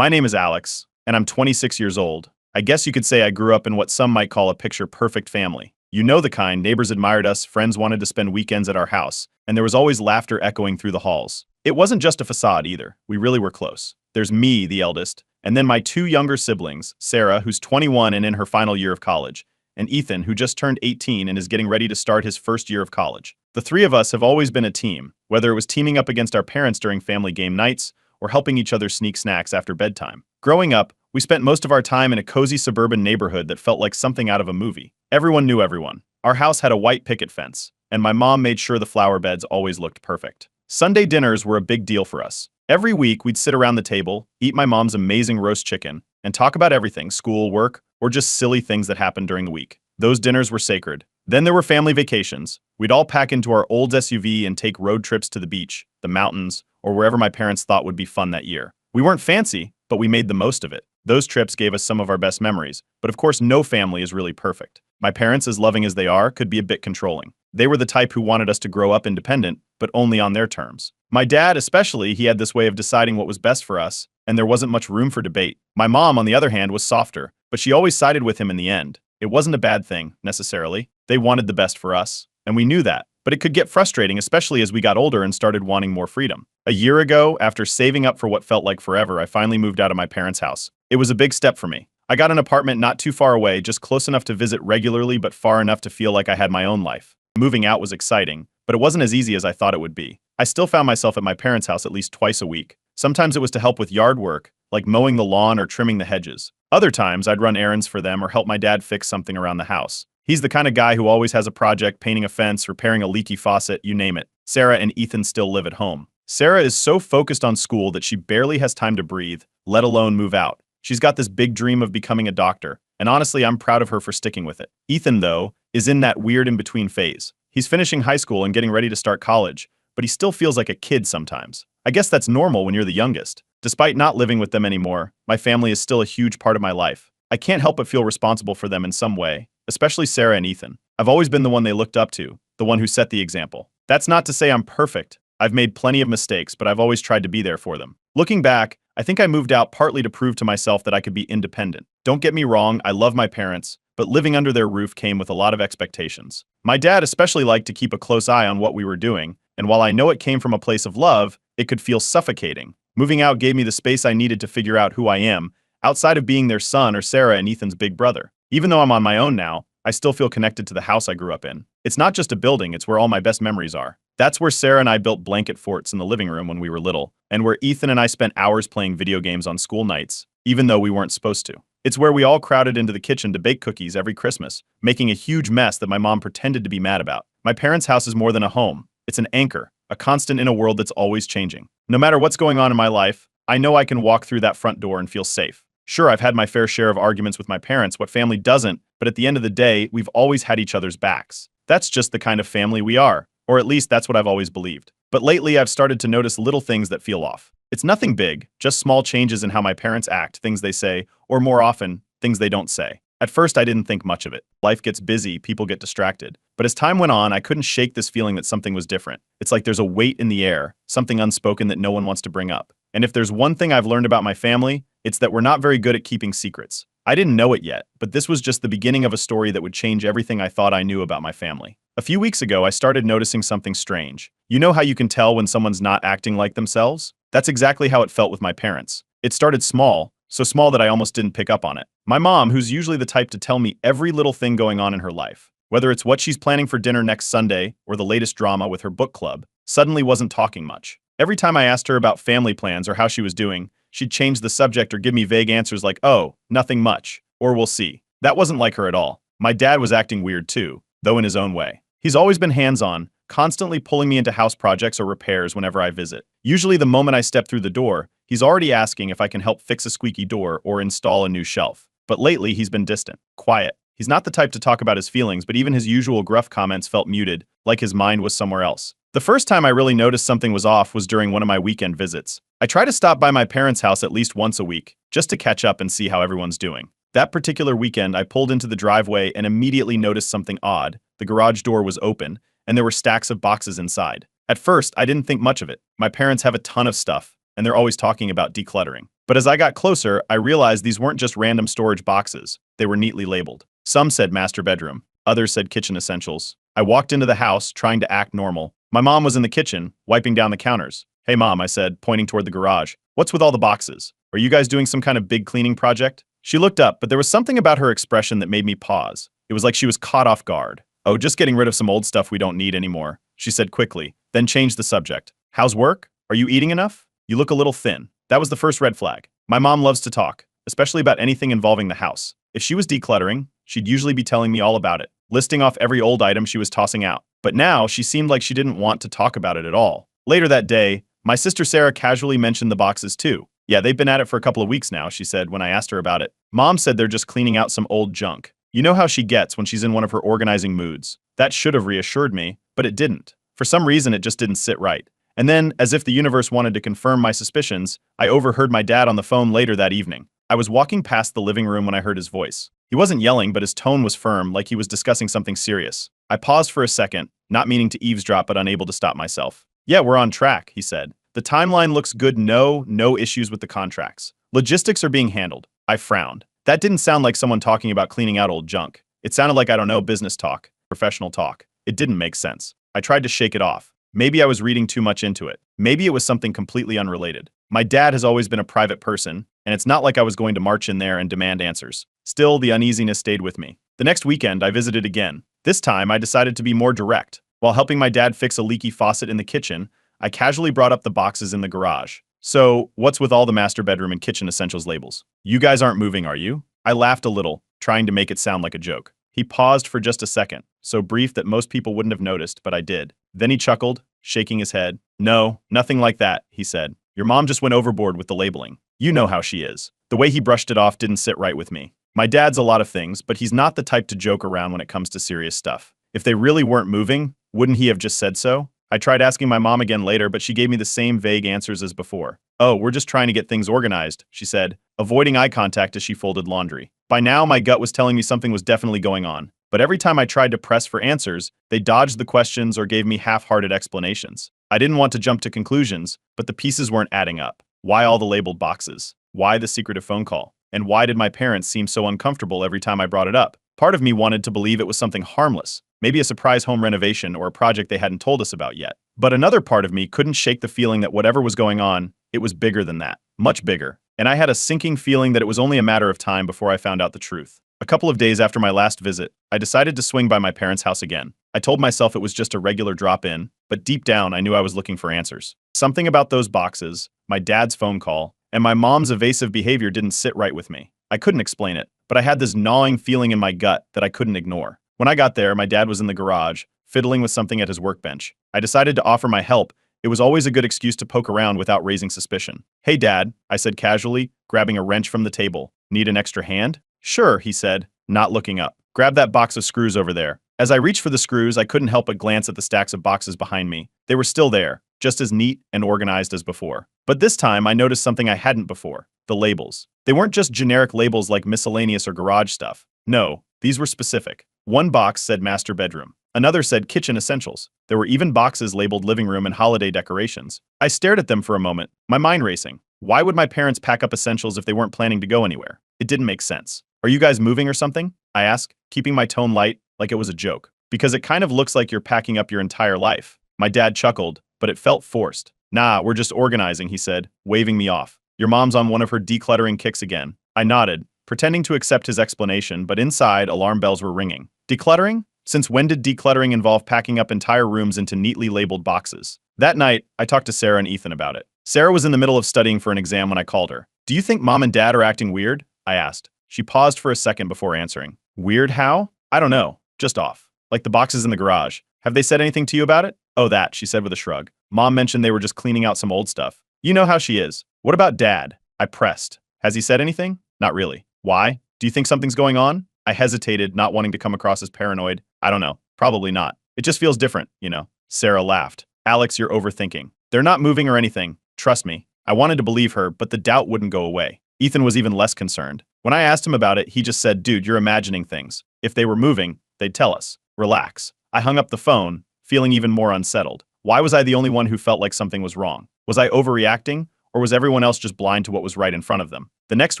My name is Alex, and I'm 26 years old. I guess you could say I grew up in what some might call a picture-perfect family. You know the kind, neighbors admired us, friends wanted to spend weekends at our house, and there was always laughter echoing through the halls. It wasn't just a facade either, we really were close. There's me, the eldest, and then my two younger siblings, Sarah, who's 21 and in her final year of college, and Ethan, who just turned 18 and is getting ready to start his first year of college. The three of us have always been a team, whether it was teaming up against our parents during family game nights or helping each other sneak snacks after bedtime. Growing up, we spent most of our time in a cozy suburban neighborhood that felt like something out of a movie. Everyone knew everyone. Our house had a white picket fence, and my mom made sure the flower beds always looked perfect. Sunday dinners were a big deal for us. Every week, we'd sit around the table, eat my mom's amazing roast chicken, and talk about everything, school, work, or just silly things that happened during the week. Those dinners were sacred. Then there were family vacations. We'd all pack into our old SUV and take road trips to the beach, the mountains, or wherever my parents thought would be fun that year. We weren't fancy, but we made the most of it. Those trips gave us some of our best memories, but of course no family is really perfect. My parents, as loving as they are, could be a bit controlling. They were the type who wanted us to grow up independent, but only on their terms. My dad especially, he had this way of deciding what was best for us, and there wasn't much room for debate. My mom, on the other hand, was softer, but she always sided with him in the end. It wasn't a bad thing, necessarily. They wanted the best for us, and we knew that. But it could get frustrating, especially as we got older and started wanting more freedom. A year ago, after saving up for what felt like forever, I finally moved out of my parents' house. It was a big step for me. I got an apartment not too far away, just close enough to visit regularly but far enough to feel like I had my own life. Moving out was exciting, but it wasn't as easy as I thought it would be. I still found myself at my parents' house at least twice a week. Sometimes it was to help with yard work, like mowing the lawn or trimming the hedges. Other times, I'd run errands for them or help my dad fix something around the house. He's the kind of guy who always has a project, painting a fence, repairing a leaky faucet, you name it. Sarah and Ethan still live at home. Sarah is so focused on school that she barely has time to breathe, let alone move out. She's got this big dream of becoming a doctor, and honestly, I'm proud of her for sticking with it. Ethan, though, is in that weird in-between phase. He's finishing high school and getting ready to start college, but he still feels like a kid sometimes. I guess that's normal when you're the youngest. Despite not living with them anymore, my family is still a huge part of my life. I can't help but feel responsible for them in some way, especially Sarah and Ethan. I've always been the one they looked up to, the one who set the example. That's not to say I'm perfect. I've made plenty of mistakes, but I've always tried to be there for them. Looking back, I think I moved out partly to prove to myself that I could be independent. Don't get me wrong, I love my parents, but living under their roof came with a lot of expectations. My dad especially liked to keep a close eye on what we were doing, and while I know it came from a place of love, it could feel suffocating. Moving out gave me the space I needed to figure out who I am, outside of being their son or Sarah and Ethan's big brother. Even though I'm on my own now, I still feel connected to the house I grew up in. It's not just a building, it's where all my best memories are. That's where Sarah and I built blanket forts in the living room when we were little, and where Ethan and I spent hours playing video games on school nights, even though we weren't supposed to. It's where we all crowded into the kitchen to bake cookies every Christmas, making a huge mess that my mom pretended to be mad about. My parents' house is more than a home. It's an anchor, a constant in a world that's always changing. No matter what's going on in my life, I know I can walk through that front door and feel safe. Sure, I've had my fair share of arguments with my parents, what family doesn't, but at the end of the day, we've always had each other's backs. That's just the kind of family we are, or at least that's what I've always believed. But lately, I've started to notice little things that feel off. It's nothing big, just small changes in how my parents act, things they say, or more often, things they don't say. At first, I didn't think much of it. Life gets busy, people get distracted. But as time went on, I couldn't shake this feeling that something was different. It's like there's a weight in the air, something unspoken that no one wants to bring up. And if there's one thing I've learned about my family, it's that we're not very good at keeping secrets. I didn't know it yet, but this was just the beginning of a story that would change everything I thought I knew about my family. A few weeks ago, I started noticing something strange. You know how you can tell when someone's not acting like themselves? That's exactly how it felt with my parents. It started small, so small that I almost didn't pick up on it. My mom, who's usually the type to tell me every little thing going on in her life, whether it's what she's planning for dinner next Sunday or the latest drama with her book club, suddenly wasn't talking much. Every time I asked her about family plans or how she was doing, she'd change the subject or give me vague answers like, "Oh, nothing much," or "We'll see." That wasn't like her at all. My dad was acting weird too, though in his own way. He's always been hands-on, constantly pulling me into house projects or repairs whenever I visit. Usually the moment I step through the door, he's already asking if I can help fix a squeaky door or install a new shelf. But lately, he's been distant, quiet. He's not the type to talk about his feelings, but even his usual gruff comments felt muted, like his mind was somewhere else. The first time I really noticed something was off was during one of my weekend visits. I try to stop by my parents' house at least once a week, just to catch up and see how everyone's doing. That particular weekend, I pulled into the driveway and immediately noticed something odd. The garage door was open, and there were stacks of boxes inside. At first, I didn't think much of it. My parents have a ton of stuff, and they're always talking about decluttering. But as I got closer, I realized these weren't just random storage boxes. They were neatly labeled. Some said master bedroom, others said kitchen essentials. I walked into the house, trying to act normal. My mom was in the kitchen, wiping down the counters. "Hey mom," I said, pointing toward the garage. "What's with all the boxes? Are you guys doing some kind of big cleaning project?" She looked up, but there was something about her expression that made me pause. It was like she was caught off guard. "Oh, just getting rid of some old stuff we don't need anymore," she said quickly, then changed the subject. "How's work? Are you eating enough? You look a little thin." That was the first red flag. My mom loves to talk, especially about anything involving the house. If she was decluttering, she'd usually be telling me all about it, listing off every old item she was tossing out. But now, she seemed like she didn't want to talk about it at all. Later that day, my sister Sarah casually mentioned the boxes too. "Yeah, they've been at it for a couple of weeks now," she said when I asked her about it. "Mom said they're just cleaning out some old junk. You know how she gets when she's in one of her organizing moods." That should have reassured me, but it didn't. For some reason, it just didn't sit right. And then, as if the universe wanted to confirm my suspicions, I overheard my dad on the phone later that evening. I was walking past the living room when I heard his voice. He wasn't yelling, but his tone was firm, like he was discussing something serious. I paused for a second, not meaning to eavesdrop but unable to stop myself. "Yeah, we're on track," he said. "The timeline looks good. No issues with the contracts. Logistics are being handled." I frowned. That didn't sound like someone talking about cleaning out old junk. It sounded like, I don't know, business talk, professional talk. It didn't make sense. I tried to shake it off. Maybe I was reading too much into it. Maybe it was something completely unrelated. My dad has always been a private person, and it's not like I was going to march in there and demand answers. Still, the uneasiness stayed with me. The next weekend, I visited again. This time, I decided to be more direct. While helping my dad fix a leaky faucet in the kitchen, I casually brought up the boxes in the garage. "So, what's with all the master bedroom and kitchen essentials labels? You guys aren't moving, are you?" I laughed a little, trying to make it sound like a joke. He paused for just a second, so brief that most people wouldn't have noticed, but I did. Then he chuckled, shaking his head. "No, nothing like that," he said. "Your mom just went overboard with the labeling. You know how she is." The way he brushed it off didn't sit right with me. My dad's a lot of things, but he's not the type to joke around when it comes to serious stuff. If they really weren't moving, wouldn't he have just said so? I tried asking my mom again later, but she gave me the same vague answers as before. "Oh, we're just trying to get things organized," she said, avoiding eye contact as she folded laundry. By now, my gut was telling me something was definitely going on. But every time I tried to press for answers, they dodged the questions or gave me half-hearted explanations. I didn't want to jump to conclusions, but the pieces weren't adding up. Why all the labeled boxes? Why the secretive phone call? And why did my parents seem so uncomfortable every time I brought it up? Part of me wanted to believe it was something harmless, maybe a surprise home renovation or a project they hadn't told us about yet. But another part of me couldn't shake the feeling that whatever was going on, it was bigger than that. Much bigger. And I had a sinking feeling that it was only a matter of time before I found out the truth. A couple of days after my last visit, I decided to swing by my parents' house again. I told myself it was just a regular drop-in, but deep down I knew I was looking for answers. Something about those boxes, my dad's phone call, and my mom's evasive behavior didn't sit right with me. I couldn't explain it, but I had this gnawing feeling in my gut that I couldn't ignore. When I got there, my dad was in the garage, fiddling with something at his workbench. I decided to offer my help. It was always a good excuse to poke around without raising suspicion. "Hey Dad," I said casually, grabbing a wrench from the table. "Need an extra hand?" "Sure," he said, not looking up. "Grab that box of screws over there." As I reached for the screws, I couldn't help but glance at the stacks of boxes behind me. They were still there, just as neat and organized as before. But this time, I noticed something I hadn't before: the labels. They weren't just generic labels like miscellaneous or garage stuff. No, these were specific. One box said master bedroom. Another said kitchen essentials. There were even boxes labeled living room and holiday decorations. I stared at them for a moment, my mind racing. Why would my parents pack up essentials if they weren't planning to go anywhere? It didn't make sense. "Are you guys moving or something?" I asked, keeping my tone light, like it was a joke. "Because it kind of looks like you're packing up your entire life." My dad chuckled, but it felt forced. "Nah, we're just organizing," he said, waving me off. "Your mom's on one of her decluttering kicks again." I nodded, pretending to accept his explanation, but inside, alarm bells were ringing. Decluttering? Since when did decluttering involve packing up entire rooms into neatly labeled boxes? That night, I talked to Sarah and Ethan about it. Sarah was in the middle of studying for an exam when I called her. "Do you think Mom and Dad are acting weird?" I asked. She paused for a second before answering. "Weird how?" "I don't know. Just off. Like the boxes in the garage. Have they said anything to you about it?" "Oh, that," she said with a shrug. "Mom mentioned they were just cleaning out some old stuff. You know how she is." "What about Dad?" I pressed. "Has he said anything?" "Not really." "Why? Do you think something's going on?" I hesitated, not wanting to come across as paranoid. "I don't know. Probably not. It just feels different, you know." Sarah laughed. "Alex, you're overthinking. They're not moving or anything. Trust me." I wanted to believe her, but the doubt wouldn't go away. Ethan was even less concerned. When I asked him about it, he just said, "Dude, you're imagining things. If they were moving, they'd tell us. Relax." I hung up the phone, feeling even more unsettled. Why was I the only one who felt like something was wrong? Was I overreacting? Or was everyone else just blind to what was right in front of them? The next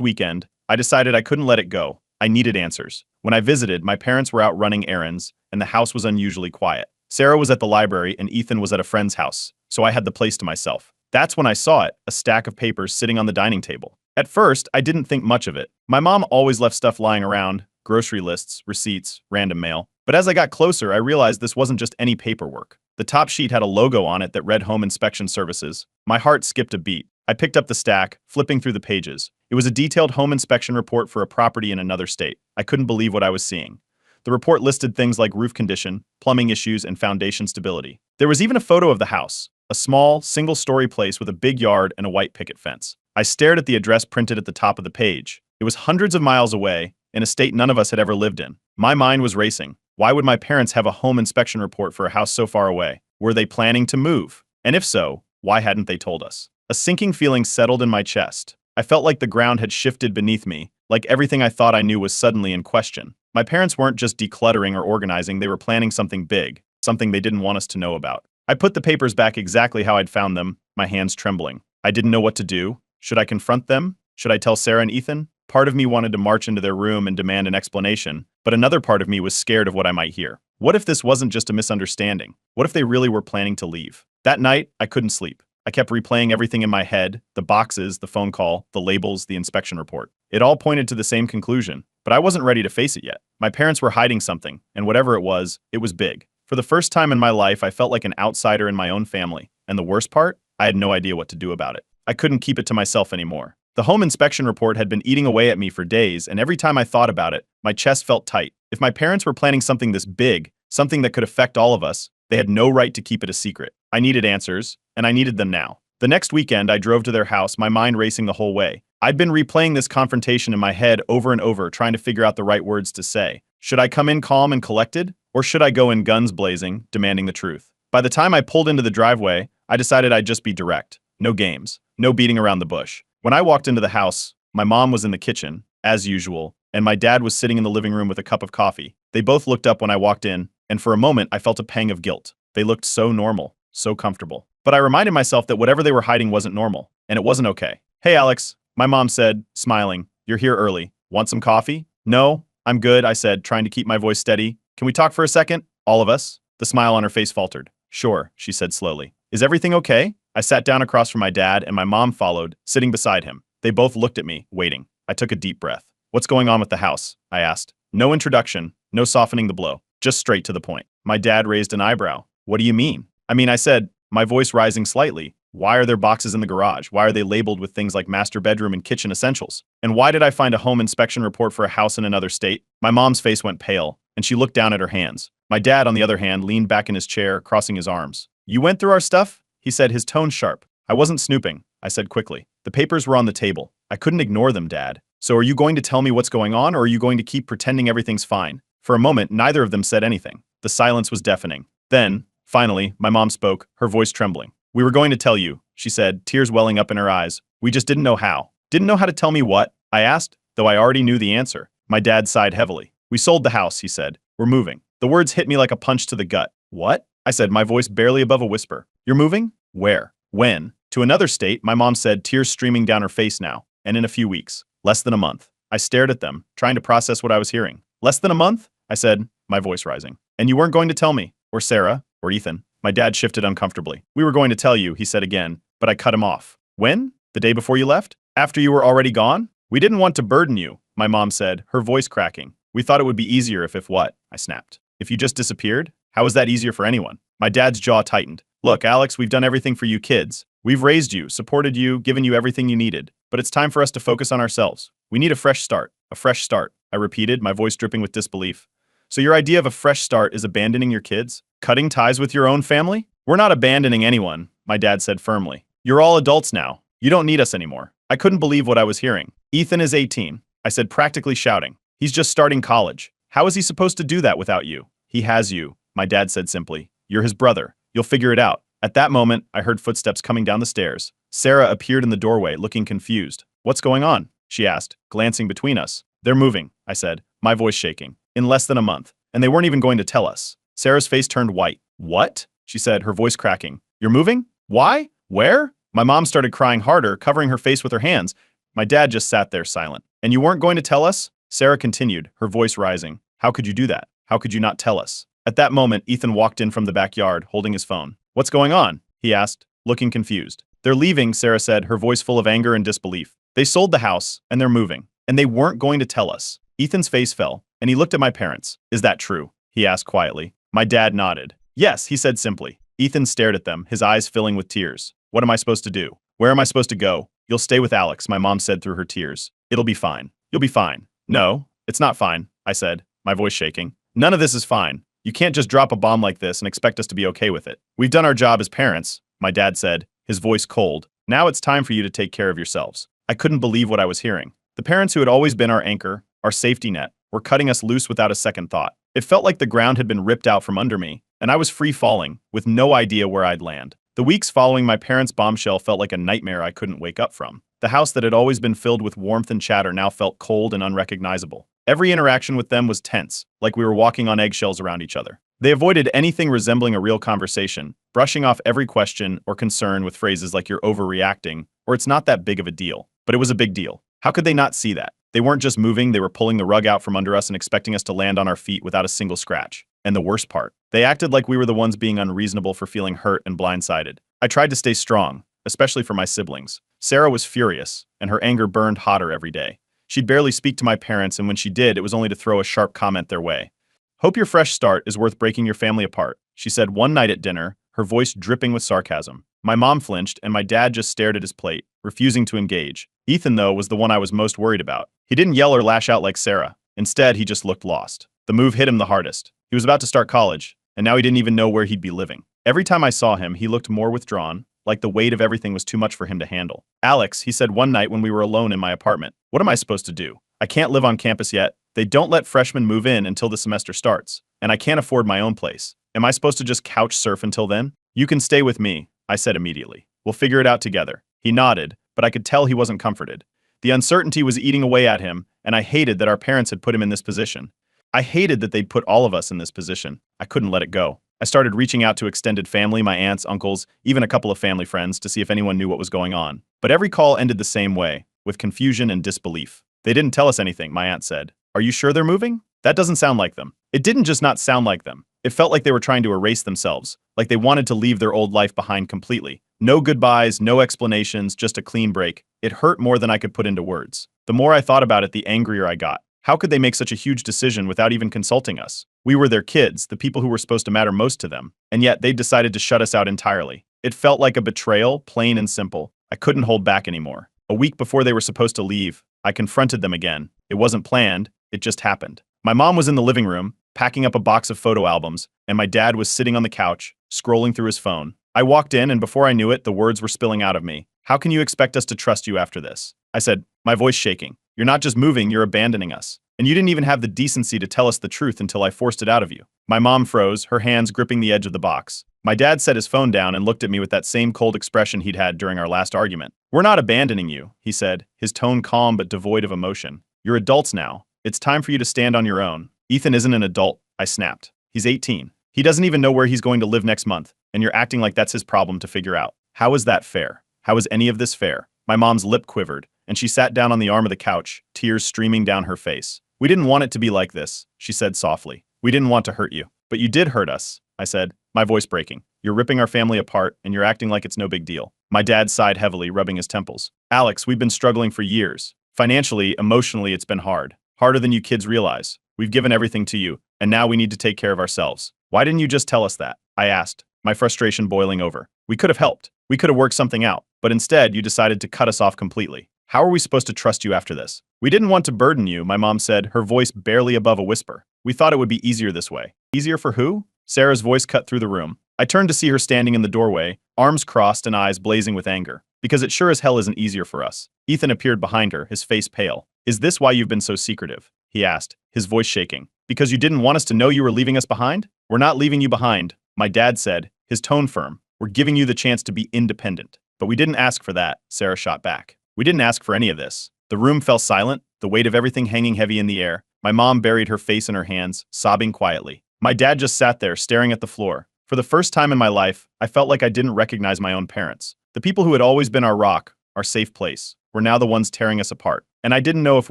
weekend, I decided I couldn't let it go. I needed answers. When I visited, my parents were out running errands, and the house was unusually quiet. Sarah was at the library, and Ethan was at a friend's house, so I had the place to myself. That's when I saw it, a stack of papers sitting on the dining table. At first, I didn't think much of it. My mom always left stuff lying around, grocery lists, receipts, random mail. But as I got closer, I realized this wasn't just any paperwork. The top sheet had a logo on it that read Home Inspection Services. My heart skipped a beat. I picked up the stack, flipping through the pages. It was a detailed home inspection report for a property in another state. I couldn't believe what I was seeing. The report listed things like roof condition, plumbing issues, and foundation stability. There was even a photo of the house, a small, single-story place with a big yard and a white picket fence. I stared at the address printed at the top of the page. It was hundreds of miles away, in a state none of us had ever lived in. My mind was racing. Why would my parents have a home inspection report for a house so far away? Were they planning to move? And if so, why hadn't they told us? A sinking feeling settled in my chest. I felt like the ground had shifted beneath me, like everything I thought I knew was suddenly in question. My parents weren't just decluttering or organizing, they were planning something big, something they didn't want us to know about. I put the papers back exactly how I'd found them, my hands trembling. I didn't know what to do. Should I confront them? Should I tell Sarah and Ethan? Part of me wanted to march into their room and demand an explanation, but another part of me was scared of what I might hear. What if this wasn't just a misunderstanding? What if they really were planning to leave? That night, I couldn't sleep. I kept replaying everything in my head, the boxes, the phone call, the labels, the inspection report. It all pointed to the same conclusion, but I wasn't ready to face it yet. My parents were hiding something, and whatever it was big. For the first time in my life, I felt like an outsider in my own family, and the worst part, I had no idea what to do about it. I couldn't keep it to myself anymore. The home inspection report had been eating away at me for days, and every time I thought about it, my chest felt tight. If my parents were planning something this big, something that could affect all of us, they had no right to keep it a secret. I needed answers, and I needed them now. The next weekend, I drove to their house, my mind racing the whole way. I'd been replaying this confrontation in my head over and over, trying to figure out the right words to say. Should I come in calm and collected, or should I go in guns blazing, demanding the truth? By the time I pulled into the driveway, I decided I'd just be direct. No games, no beating around the bush. When I walked into the house, my mom was in the kitchen, as usual, and my dad was sitting in the living room with a cup of coffee. They both looked up when I walked in, and for a moment I felt a pang of guilt. They looked so normal, so comfortable. But I reminded myself that whatever they were hiding wasn't normal, and it wasn't okay. "Hey, Alex," my mom said, smiling. "You're here early. Want some coffee?" "No, I'm good," I said, trying to keep my voice steady. "Can we talk for a second? All of us?" The smile on her face faltered. "Sure," she said slowly. "Is everything okay?" I sat down across from my dad, and my mom followed, sitting beside him. They both looked at me, waiting. I took a deep breath. "What's going on with the house?" I asked. No introduction, no softening the blow, just straight to the point. My dad raised an eyebrow. "What do you mean?" I said, my voice rising slightly. "Why are there boxes in the garage? Why are they labeled with things like master bedroom and kitchen essentials? And why did I find a home inspection report for a house in another state?" My mom's face went pale, and she looked down at her hands. My dad, on the other hand, leaned back in his chair, crossing his arms. "You went through our stuff?" he said, his tone sharp. "I wasn't snooping," I said quickly. "The papers were on the table. I couldn't ignore them, Dad. So are you going to tell me what's going on, or are you going to keep pretending everything's fine?" For a moment, neither of them said anything. The silence was deafening. Then, finally, my mom spoke, her voice trembling. "We were going to tell you," she said, tears welling up in her eyes. "We just didn't know how." "Didn't know how to tell me what?" I asked, though I already knew the answer. My dad sighed heavily. "We sold the house," he said. "We're moving." The words hit me like a punch to the gut. "What?" I said, my voice barely above a whisper. "You're moving? Where? When?" "To another state," my mom said, tears streaming down her face now. "And in a few weeks. Less than a month." I stared at them, trying to process what I was hearing. "Less than a month?" I said, my voice rising. "And you weren't going to tell me? Or Sarah? Or Ethan?" My dad shifted uncomfortably. "We were going to tell you," he said again, but I cut him off. "When? The day before you left? After you were already gone?" "We didn't want to burden you," my mom said, her voice cracking. "We thought it would be easier if what?" I snapped. "If you just disappeared? How is that easier for anyone?" My dad's jaw tightened. "Look, Alex, we've done everything for you kids. We've raised you, supported you, given you everything you needed. But it's time for us to focus on ourselves. We need a fresh start. A fresh start," I repeated, my voice dripping with disbelief. "So your idea of a fresh start is abandoning your kids? Cutting ties with your own family?" "We're not abandoning anyone," my dad said firmly. "You're all adults now. You don't need us anymore." I couldn't believe what I was hearing. "Ethan is 18, I said, practically shouting. "He's just starting college. How is he supposed to do that without you?" "He has you," my dad said simply. "You're his brother. You'll figure it out." At that moment, I heard footsteps coming down the stairs. Sarah appeared in the doorway, looking confused. "What's going on?" she asked, glancing between us. "They're moving," I said, my voice shaking. "In less than a month. And they weren't even going to tell us." Sarah's face turned white. "What?" she said, her voice cracking. "You're moving? Why? Where?" My mom started crying harder, covering her face with her hands. My dad just sat there silent. And you weren't going to tell us? Sarah continued, her voice rising. How could you do that? How could you not tell us? At that moment, Ethan walked in from the backyard, holding his phone. What's going on? He asked, looking confused. They're leaving, Sarah said, her voice full of anger and disbelief. They sold the house, and they're moving. And they weren't going to tell us. Ethan's face fell, and he looked at my parents. Is that true? He asked quietly. My dad nodded. Yes, he said simply. Ethan stared at them, his eyes filling with tears. What am I supposed to do? Where am I supposed to go? You'll stay with Alex, my mom said through her tears. It'll be fine. You'll be fine. No, it's not fine, I said, my voice shaking. None of this is fine. You can't just drop a bomb like this and expect us to be okay with it. We've done our job as parents, my dad said, his voice cold. Now it's time for you to take care of yourselves. I couldn't believe what I was hearing. The parents who had always been our anchor, our safety net, were cutting us loose without a second thought. It felt like the ground had been ripped out from under me, and I was free falling, with no idea where I'd land. The weeks following my parents' bombshell felt like a nightmare I couldn't wake up from. The house that had always been filled with warmth and chatter now felt cold and unrecognizable. Every interaction with them was tense, like we were walking on eggshells around each other. They avoided anything resembling a real conversation, brushing off every question or concern with phrases like you're overreacting, or it's not that big of a deal. But it was a big deal. How could they not see that? They weren't just moving, they were pulling the rug out from under us and expecting us to land on our feet without a single scratch. And the worst part, they acted like we were the ones being unreasonable for feeling hurt and blindsided. I tried to stay strong, especially for my siblings. Sarah was furious, and her anger burned hotter every day. She'd barely speak to my parents, and when she did, it was only to throw a sharp comment their way. Hope your fresh start is worth breaking your family apart, she said one night at dinner, her voice dripping with sarcasm. My mom flinched, and my dad just stared at his plate, refusing to engage. Ethan, though, was the one I was most worried about. He didn't yell or lash out like Sarah. Instead, he just looked lost. The move hit him the hardest. He was about to start college, and now he didn't even know where he'd be living. Every time I saw him, he looked more withdrawn, like the weight of everything was too much for him to handle. Alex, he said one night when we were alone in my apartment, what am I supposed to do? I can't live on campus yet. They don't let freshmen move in until the semester starts, and I can't afford my own place. Am I supposed to just couch surf until then? You can stay with me, I said immediately. We'll figure it out together. He nodded, but I could tell he wasn't comforted. The uncertainty was eating away at him, and I hated that our parents had put him in this position. I hated that they'd put all of us in this position. I couldn't let it go. I started reaching out to extended family, my aunts, uncles, even a couple of family friends to see if anyone knew what was going on. But every call ended the same way, with confusion and disbelief. They didn't tell us anything, my aunt said. Are you sure they're moving? That doesn't sound like them. It didn't just not sound like them. It felt like they were trying to erase themselves, like they wanted to leave their old life behind completely. No goodbyes, no explanations, just a clean break. It hurt more than I could put into words. The more I thought about it, the angrier I got. How could they make such a huge decision without even consulting us? We were their kids, the people who were supposed to matter most to them, and yet they decided to shut us out entirely. It felt like a betrayal, plain and simple. I couldn't hold back anymore. A week before they were supposed to leave, I confronted them again. It wasn't planned, it just happened. My mom was in the living room, packing up a box of photo albums, and my dad was sitting on the couch, scrolling through his phone. I walked in, and before I knew it, the words were spilling out of me. How can you expect us to trust you after this? I said, my voice shaking. You're not just moving, you're abandoning us. And you didn't even have the decency to tell us the truth until I forced it out of you. My mom froze, her hands gripping the edge of the box. My dad set his phone down and looked at me with that same cold expression he'd had during our last argument. We're not abandoning you, he said, his tone calm but devoid of emotion. You're adults now. It's time for you to stand on your own. Ethan isn't an adult, I snapped. He's 18. He doesn't even know where he's going to live next month, and you're acting like that's his problem to figure out. How is that fair? How is any of this fair? My mom's lip quivered, and she sat down on the arm of the couch, tears streaming down her face. We didn't want it to be like this, she said softly. We didn't want to hurt you. But you did hurt us, I said, my voice breaking. You're ripping our family apart, and you're acting like it's no big deal. My dad sighed heavily, rubbing his temples. Alex, we've been struggling for years. Financially, emotionally, it's been hard. Harder than you kids realize. We've given everything to you, and now we need to take care of ourselves. Why didn't you just tell us that? I asked, my frustration boiling over. We could have helped. We could have worked something out. But instead, you decided to cut us off completely. How are we supposed to trust you after this? We didn't want to burden you, my mom said, her voice barely above a whisper. We thought it would be easier this way. Easier for who? Sarah's voice cut through the room. I turned to see her standing in the doorway, arms crossed and eyes blazing with anger. Because it sure as hell isn't easier for us. Ethan appeared behind her, his face pale. Is this why you've been so secretive? He asked, his voice shaking. Because you didn't want us to know you were leaving us behind? We're not leaving you behind, my dad said, his tone firm. We're giving you the chance to be independent. But we didn't ask for that, Sarah shot back. We didn't ask for any of this. The room fell silent, the weight of everything hanging heavy in the air. My mom buried her face in her hands, sobbing quietly. My dad just sat there, staring at the floor. For the first time in my life, I felt like I didn't recognize my own parents. The people who had always been our rock, our safe place, were now the ones tearing us apart. And I didn't know if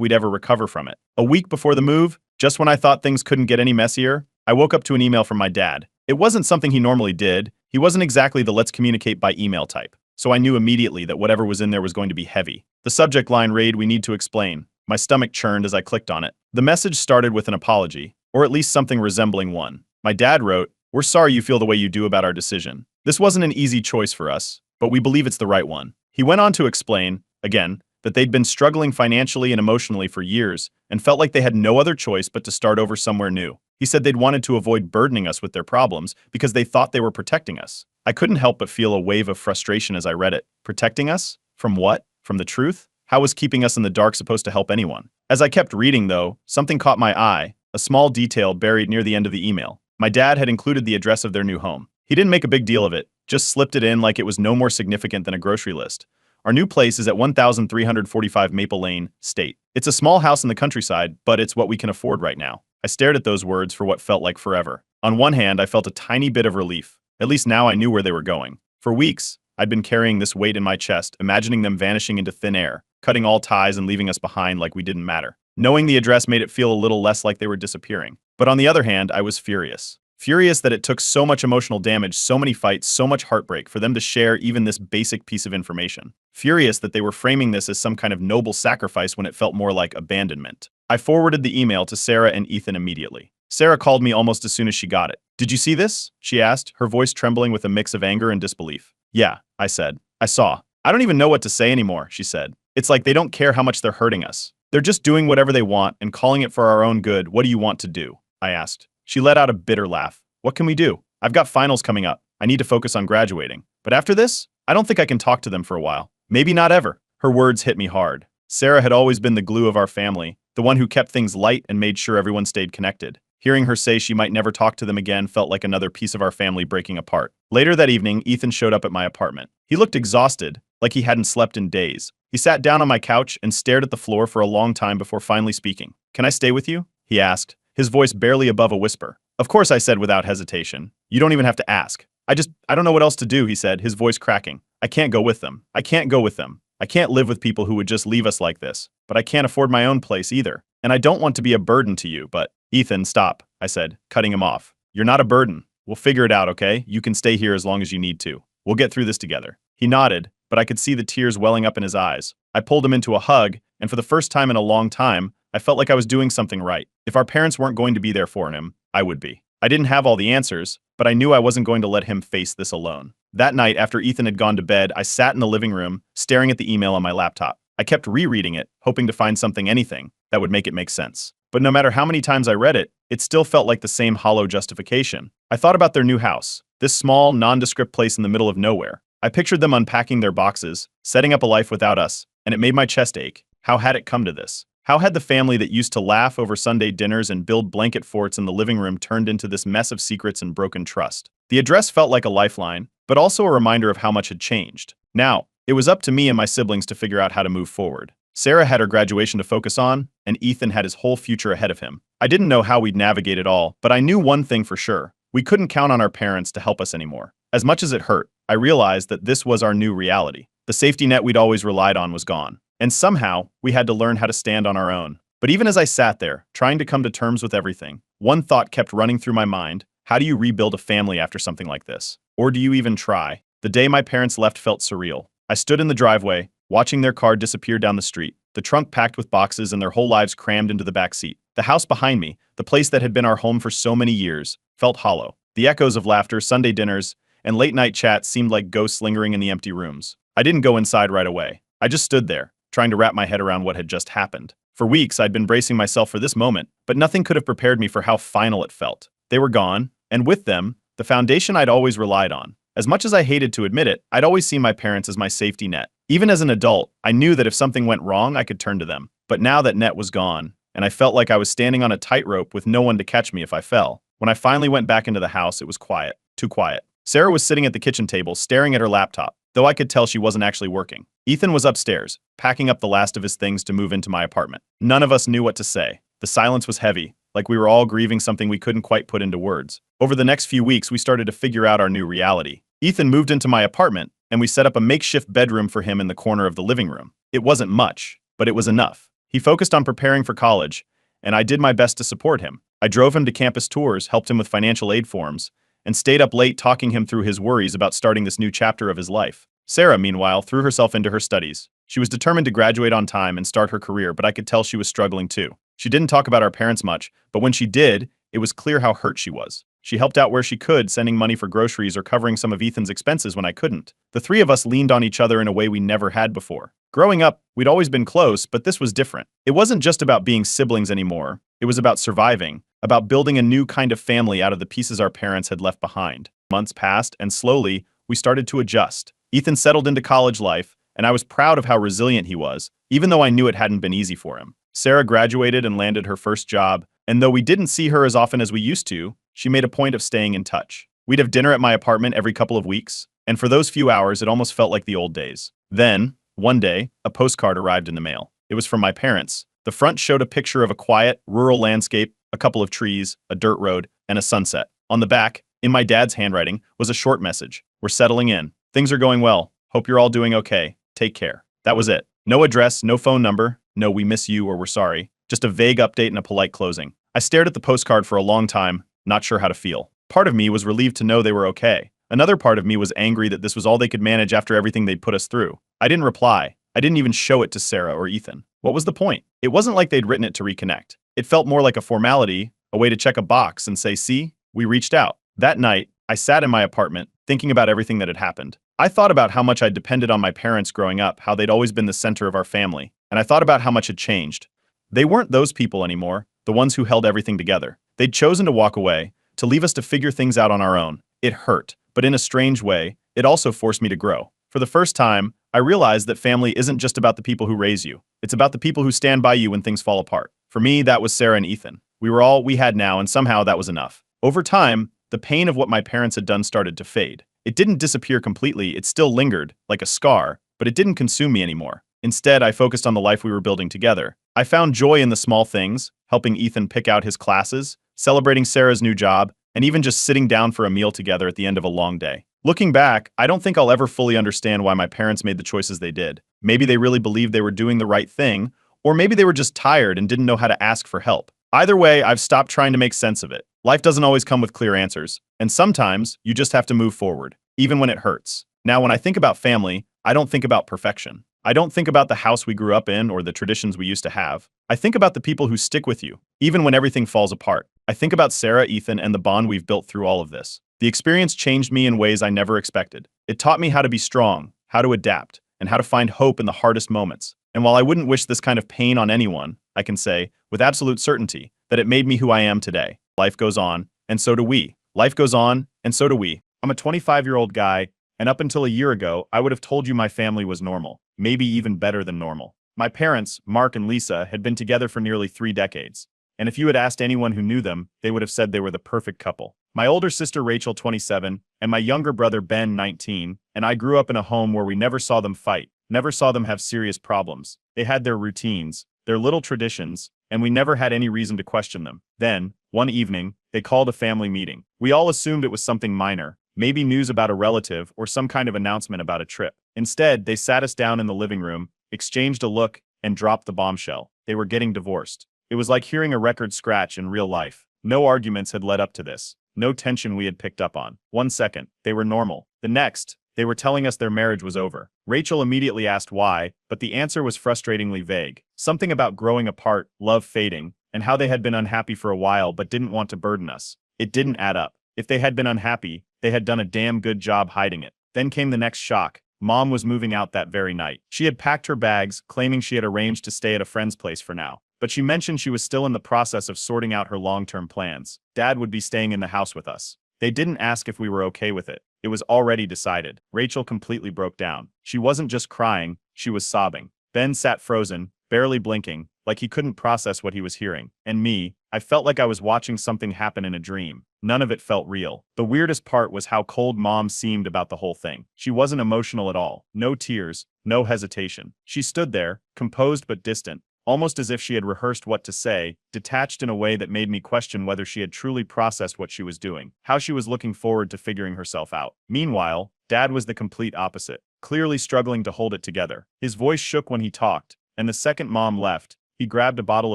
we'd ever recover from it. A week before the move, just when I thought things couldn't get any messier, I woke up to an email from my dad. It wasn't something he normally did. He wasn't exactly the let's communicate by email type. So I knew immediately that whatever was in there was going to be heavy. The subject line read, "We need to explain." My stomach churned as I clicked on it. The message started with an apology, or at least something resembling one. My dad wrote, "We're sorry you feel the way you do about our decision. This wasn't an easy choice for us, but we believe it's the right one." He went on to explain, again, that they'd been struggling financially and emotionally for years and felt like they had no other choice but to start over somewhere new. He said they'd wanted to avoid burdening us with their problems because they thought they were protecting us. I couldn't help but feel a wave of frustration as I read it. Protecting us? From what? From the truth? How was keeping us in the dark supposed to help anyone? As I kept reading, though, something caught my eye, a small detail buried near the end of the email. My dad had included the address of their new home. He didn't make a big deal of it, just slipped it in like it was no more significant than a grocery list. Our new place is at 1345 Maple Lane, State. It's a small house in the countryside, but it's what we can afford right now. I stared at those words for what felt like forever. On one hand, I felt a tiny bit of relief. At least now I knew where they were going. For weeks, I'd been carrying this weight in my chest, imagining them vanishing into thin air, cutting all ties and leaving us behind like we didn't matter. Knowing the address made it feel a little less like they were disappearing. But on the other hand, I was furious. Furious that it took so much emotional damage, so many fights, so much heartbreak for them to share even this basic piece of information. Furious that they were framing this as some kind of noble sacrifice when it felt more like abandonment. I forwarded the email to Sarah and Ethan immediately. Sarah called me almost as soon as she got it. "Did you see this?" she asked, her voice trembling with a mix of anger and disbelief. "Yeah," I said. "I saw." "I don't even know what to say anymore," she said. "It's like they don't care how much they're hurting us. They're just doing whatever they want and calling it for our own good. What do you want to do?" I asked. She let out a bitter laugh. "What can we do? I've got finals coming up. I need to focus on graduating. But after this, I don't think I can talk to them for a while. Maybe not ever." Her words hit me hard. Sarah had always been the glue of our family, the one who kept things light and made sure everyone stayed connected. Hearing her say she might never talk to them again felt like another piece of our family breaking apart. Later that evening, Ethan showed up at my apartment. He looked exhausted, like he hadn't slept in days. He sat down on my couch and stared at the floor for a long time before finally speaking. "Can I stay with you?" he asked, his voice barely above a whisper. "Of course," I said without hesitation. "You don't even have to ask." I don't know what else to do," he said, his voice cracking. "I can't go with them. I can't go with them. I can't live with people who would just leave us like this. But I can't afford my own place either. And I don't want to be a burden to you, but—" "Ethan, stop," I said, cutting him off. "You're not a burden. We'll figure it out, okay? You can stay here as long as you need to. We'll get through this together." He nodded, but I could see the tears welling up in his eyes. I pulled him into a hug, and for the first time in a long time, I felt like I was doing something right. If our parents weren't going to be there for him, I would be. I didn't have all the answers, but I knew I wasn't going to let him face this alone. That night, after Ethan had gone to bed, I sat in the living room, staring at the email on my laptop. I kept rereading it, hoping to find anything, that would make it make sense. But no matter how many times I read it, it still felt like the same hollow justification. I thought about their new house, this small, nondescript place in the middle of nowhere. I pictured them unpacking their boxes, setting up a life without us, and it made my chest ache. How had it come to this? How had the family that used to laugh over Sunday dinners and build blanket forts in the living room turned into this mess of secrets and broken trust? The address felt like a lifeline, but also a reminder of how much had changed. Now, it was up to me and my siblings to figure out how to move forward. Sarah had her graduation to focus on, and Ethan had his whole future ahead of him. I didn't know how we'd navigate it all, but I knew one thing for sure. We couldn't count on our parents to help us anymore. As much as it hurt, I realized that this was our new reality. The safety net we'd always relied on was gone. And somehow, we had to learn how to stand on our own. But even as I sat there, trying to come to terms with everything, one thought kept running through my mind. How do you rebuild a family after something like this? Or do you even try? The day my parents left felt surreal. I stood in the driveway, watching their car disappear down the street, the trunk packed with boxes and their whole lives crammed into the back seat. The house behind me, the place that had been our home for so many years, felt hollow. The echoes of laughter, Sunday dinners, and late-night chats seemed like ghosts lingering in the empty rooms. I didn't go inside right away. I just stood there, trying to wrap my head around what had just happened. For weeks, I'd been bracing myself for this moment, but nothing could have prepared me for how final it felt. They were gone, and with them, the foundation I'd always relied on. As much as I hated to admit it, I'd always seen my parents as my safety net. Even as an adult, I knew that if something went wrong, I could turn to them. But now that net was gone, and I felt like I was standing on a tightrope with no one to catch me if I fell. When I finally went back into the house, it was quiet. Too quiet. Sarah was sitting at the kitchen table, staring at her laptop, though I could tell she wasn't actually working. Ethan was upstairs, packing up the last of his things to move into my apartment. None of us knew what to say. The silence was heavy, like we were all grieving something we couldn't quite put into words. Over the next few weeks, we started to figure out our new reality. Ethan moved into my apartment, and we set up a makeshift bedroom for him in the corner of the living room. It wasn't much, but it was enough. He focused on preparing for college, and I did my best to support him. I drove him to campus tours, helped him with financial aid forms, and stayed up late talking him through his worries about starting this new chapter of his life. Sarah, meanwhile, threw herself into her studies. She was determined to graduate on time and start her career, but I could tell she was struggling too. She didn't talk about our parents much, but when she did, it was clear how hurt she was. She helped out where she could, sending money for groceries or covering some of Ethan's expenses when I couldn't. The three of us leaned on each other in a way we never had before. Growing up, we'd always been close, but this was different. It wasn't just about being siblings anymore. It was about surviving, about building a new kind of family out of the pieces our parents had left behind. Months passed, and slowly, we started to adjust. Ethan settled into college life, and I was proud of how resilient he was, even though I knew it hadn't been easy for him. Sarah graduated and landed her first job, and though we didn't see her as often as we used to, she made a point of staying in touch. We'd have dinner at my apartment every couple of weeks, and for those few hours, it almost felt like the old days. Then, one day, a postcard arrived in the mail. It was from my parents. The front showed a picture of a quiet, rural landscape, a couple of trees, a dirt road, and a sunset. On the back, in my dad's handwriting, was a short message. We're settling in. Things are going well. Hope you're all doing okay. Take care. That was it. No address, no phone number, no we miss you or we're sorry. Just a vague update and a polite closing. I stared at the postcard for a long time, not sure how to feel. Part of me was relieved to know they were okay. Another part of me was angry that this was all they could manage after everything they'd put us through. I didn't reply. I didn't even show it to Sarah or Ethan. What was the point? It wasn't like they'd written it to reconnect. It felt more like a formality, a way to check a box and say, see, we reached out. That night, I sat in my apartment, thinking about everything that had happened. I thought about how much I'd depended on my parents growing up, how they'd always been the center of our family, and I thought about how much had changed. They weren't those people anymore, the ones who held everything together. They'd chosen to walk away, to leave us to figure things out on our own. It hurt, but in a strange way, it also forced me to grow. For the first time, I realized that family isn't just about the people who raise you. It's about the people who stand by you when things fall apart. For me, that was Sarah and Ethan. We were all we had now, and somehow that was enough. Over time, the pain of what my parents had done started to fade. It didn't disappear completely, it still lingered, like a scar, but it didn't consume me anymore. Instead, I focused on the life we were building together. I found joy in the small things, helping Ethan pick out his classes, celebrating Sarah's new job, and even just sitting down for a meal together at the end of a long day. Looking back, I don't think I'll ever fully understand why my parents made the choices they did. Maybe they really believed they were doing the right thing, or maybe they were just tired and didn't know how to ask for help. Either way, I've stopped trying to make sense of it. Life doesn't always come with clear answers, and sometimes you just have to move forward, even when it hurts. Now, when I think about family, I don't think about perfection. I don't think about the house we grew up in or the traditions we used to have. I think about the people who stick with you, even when everything falls apart. I think about Sarah, Ethan, and the bond we've built through all of this. The experience changed me in ways I never expected. It taught me how to be strong, how to adapt, and how to find hope in the hardest moments. And while I wouldn't wish this kind of pain on anyone, I can say, with absolute certainty, that it made me who I am today. Life goes on, and so do we. Life goes on, and so do we. I'm a 25-year-old guy, and up until a year ago, I would have told you my family was normal, maybe even better than normal. My parents, Mark and Lisa, had been together for nearly 3 decades. And if you had asked anyone who knew them, they would have said they were the perfect couple. My older sister Rachel, 27, and my younger brother Ben, 19, and I grew up in a home where we never saw them fight, never saw them have serious problems. They had their routines, their little traditions, and we never had any reason to question them. Then, one evening, they called a family meeting. We all assumed it was something minor, maybe news about a relative or some kind of announcement about a trip. Instead, they sat us down in the living room, exchanged a look, and dropped the bombshell. They were getting divorced. It was like hearing a record scratch in real life. No arguments had led up to this. No tension we had picked up on. 1 second, they were normal. The next, they were telling us their marriage was over. Rachel immediately asked why, but the answer was frustratingly vague. Something about growing apart, love fading, and how they had been unhappy for a while but didn't want to burden us. It didn't add up. If they had been unhappy, they had done a damn good job hiding it. Then came the next shock. Mom was moving out that very night. She had packed her bags, claiming she had arranged to stay at a friend's place for now. But she mentioned she was still in the process of sorting out her long-term plans. Dad would be staying in the house with us. They didn't ask if we were okay with it. It was already decided. Rachel completely broke down. She wasn't just crying, she was sobbing. Ben sat frozen, barely blinking, like he couldn't process what he was hearing. And me, I felt like I was watching something happen in a dream. None of it felt real. The weirdest part was how cold Mom seemed about the whole thing. She wasn't emotional at all. No tears, no hesitation. She stood there, composed but distant, almost as if she had rehearsed what to say, detached in a way that made me question whether she had truly processed what she was doing, how she was looking forward to figuring herself out. Meanwhile, Dad was the complete opposite, clearly struggling to hold it together. His voice shook when he talked, and the second Mom left, he grabbed a bottle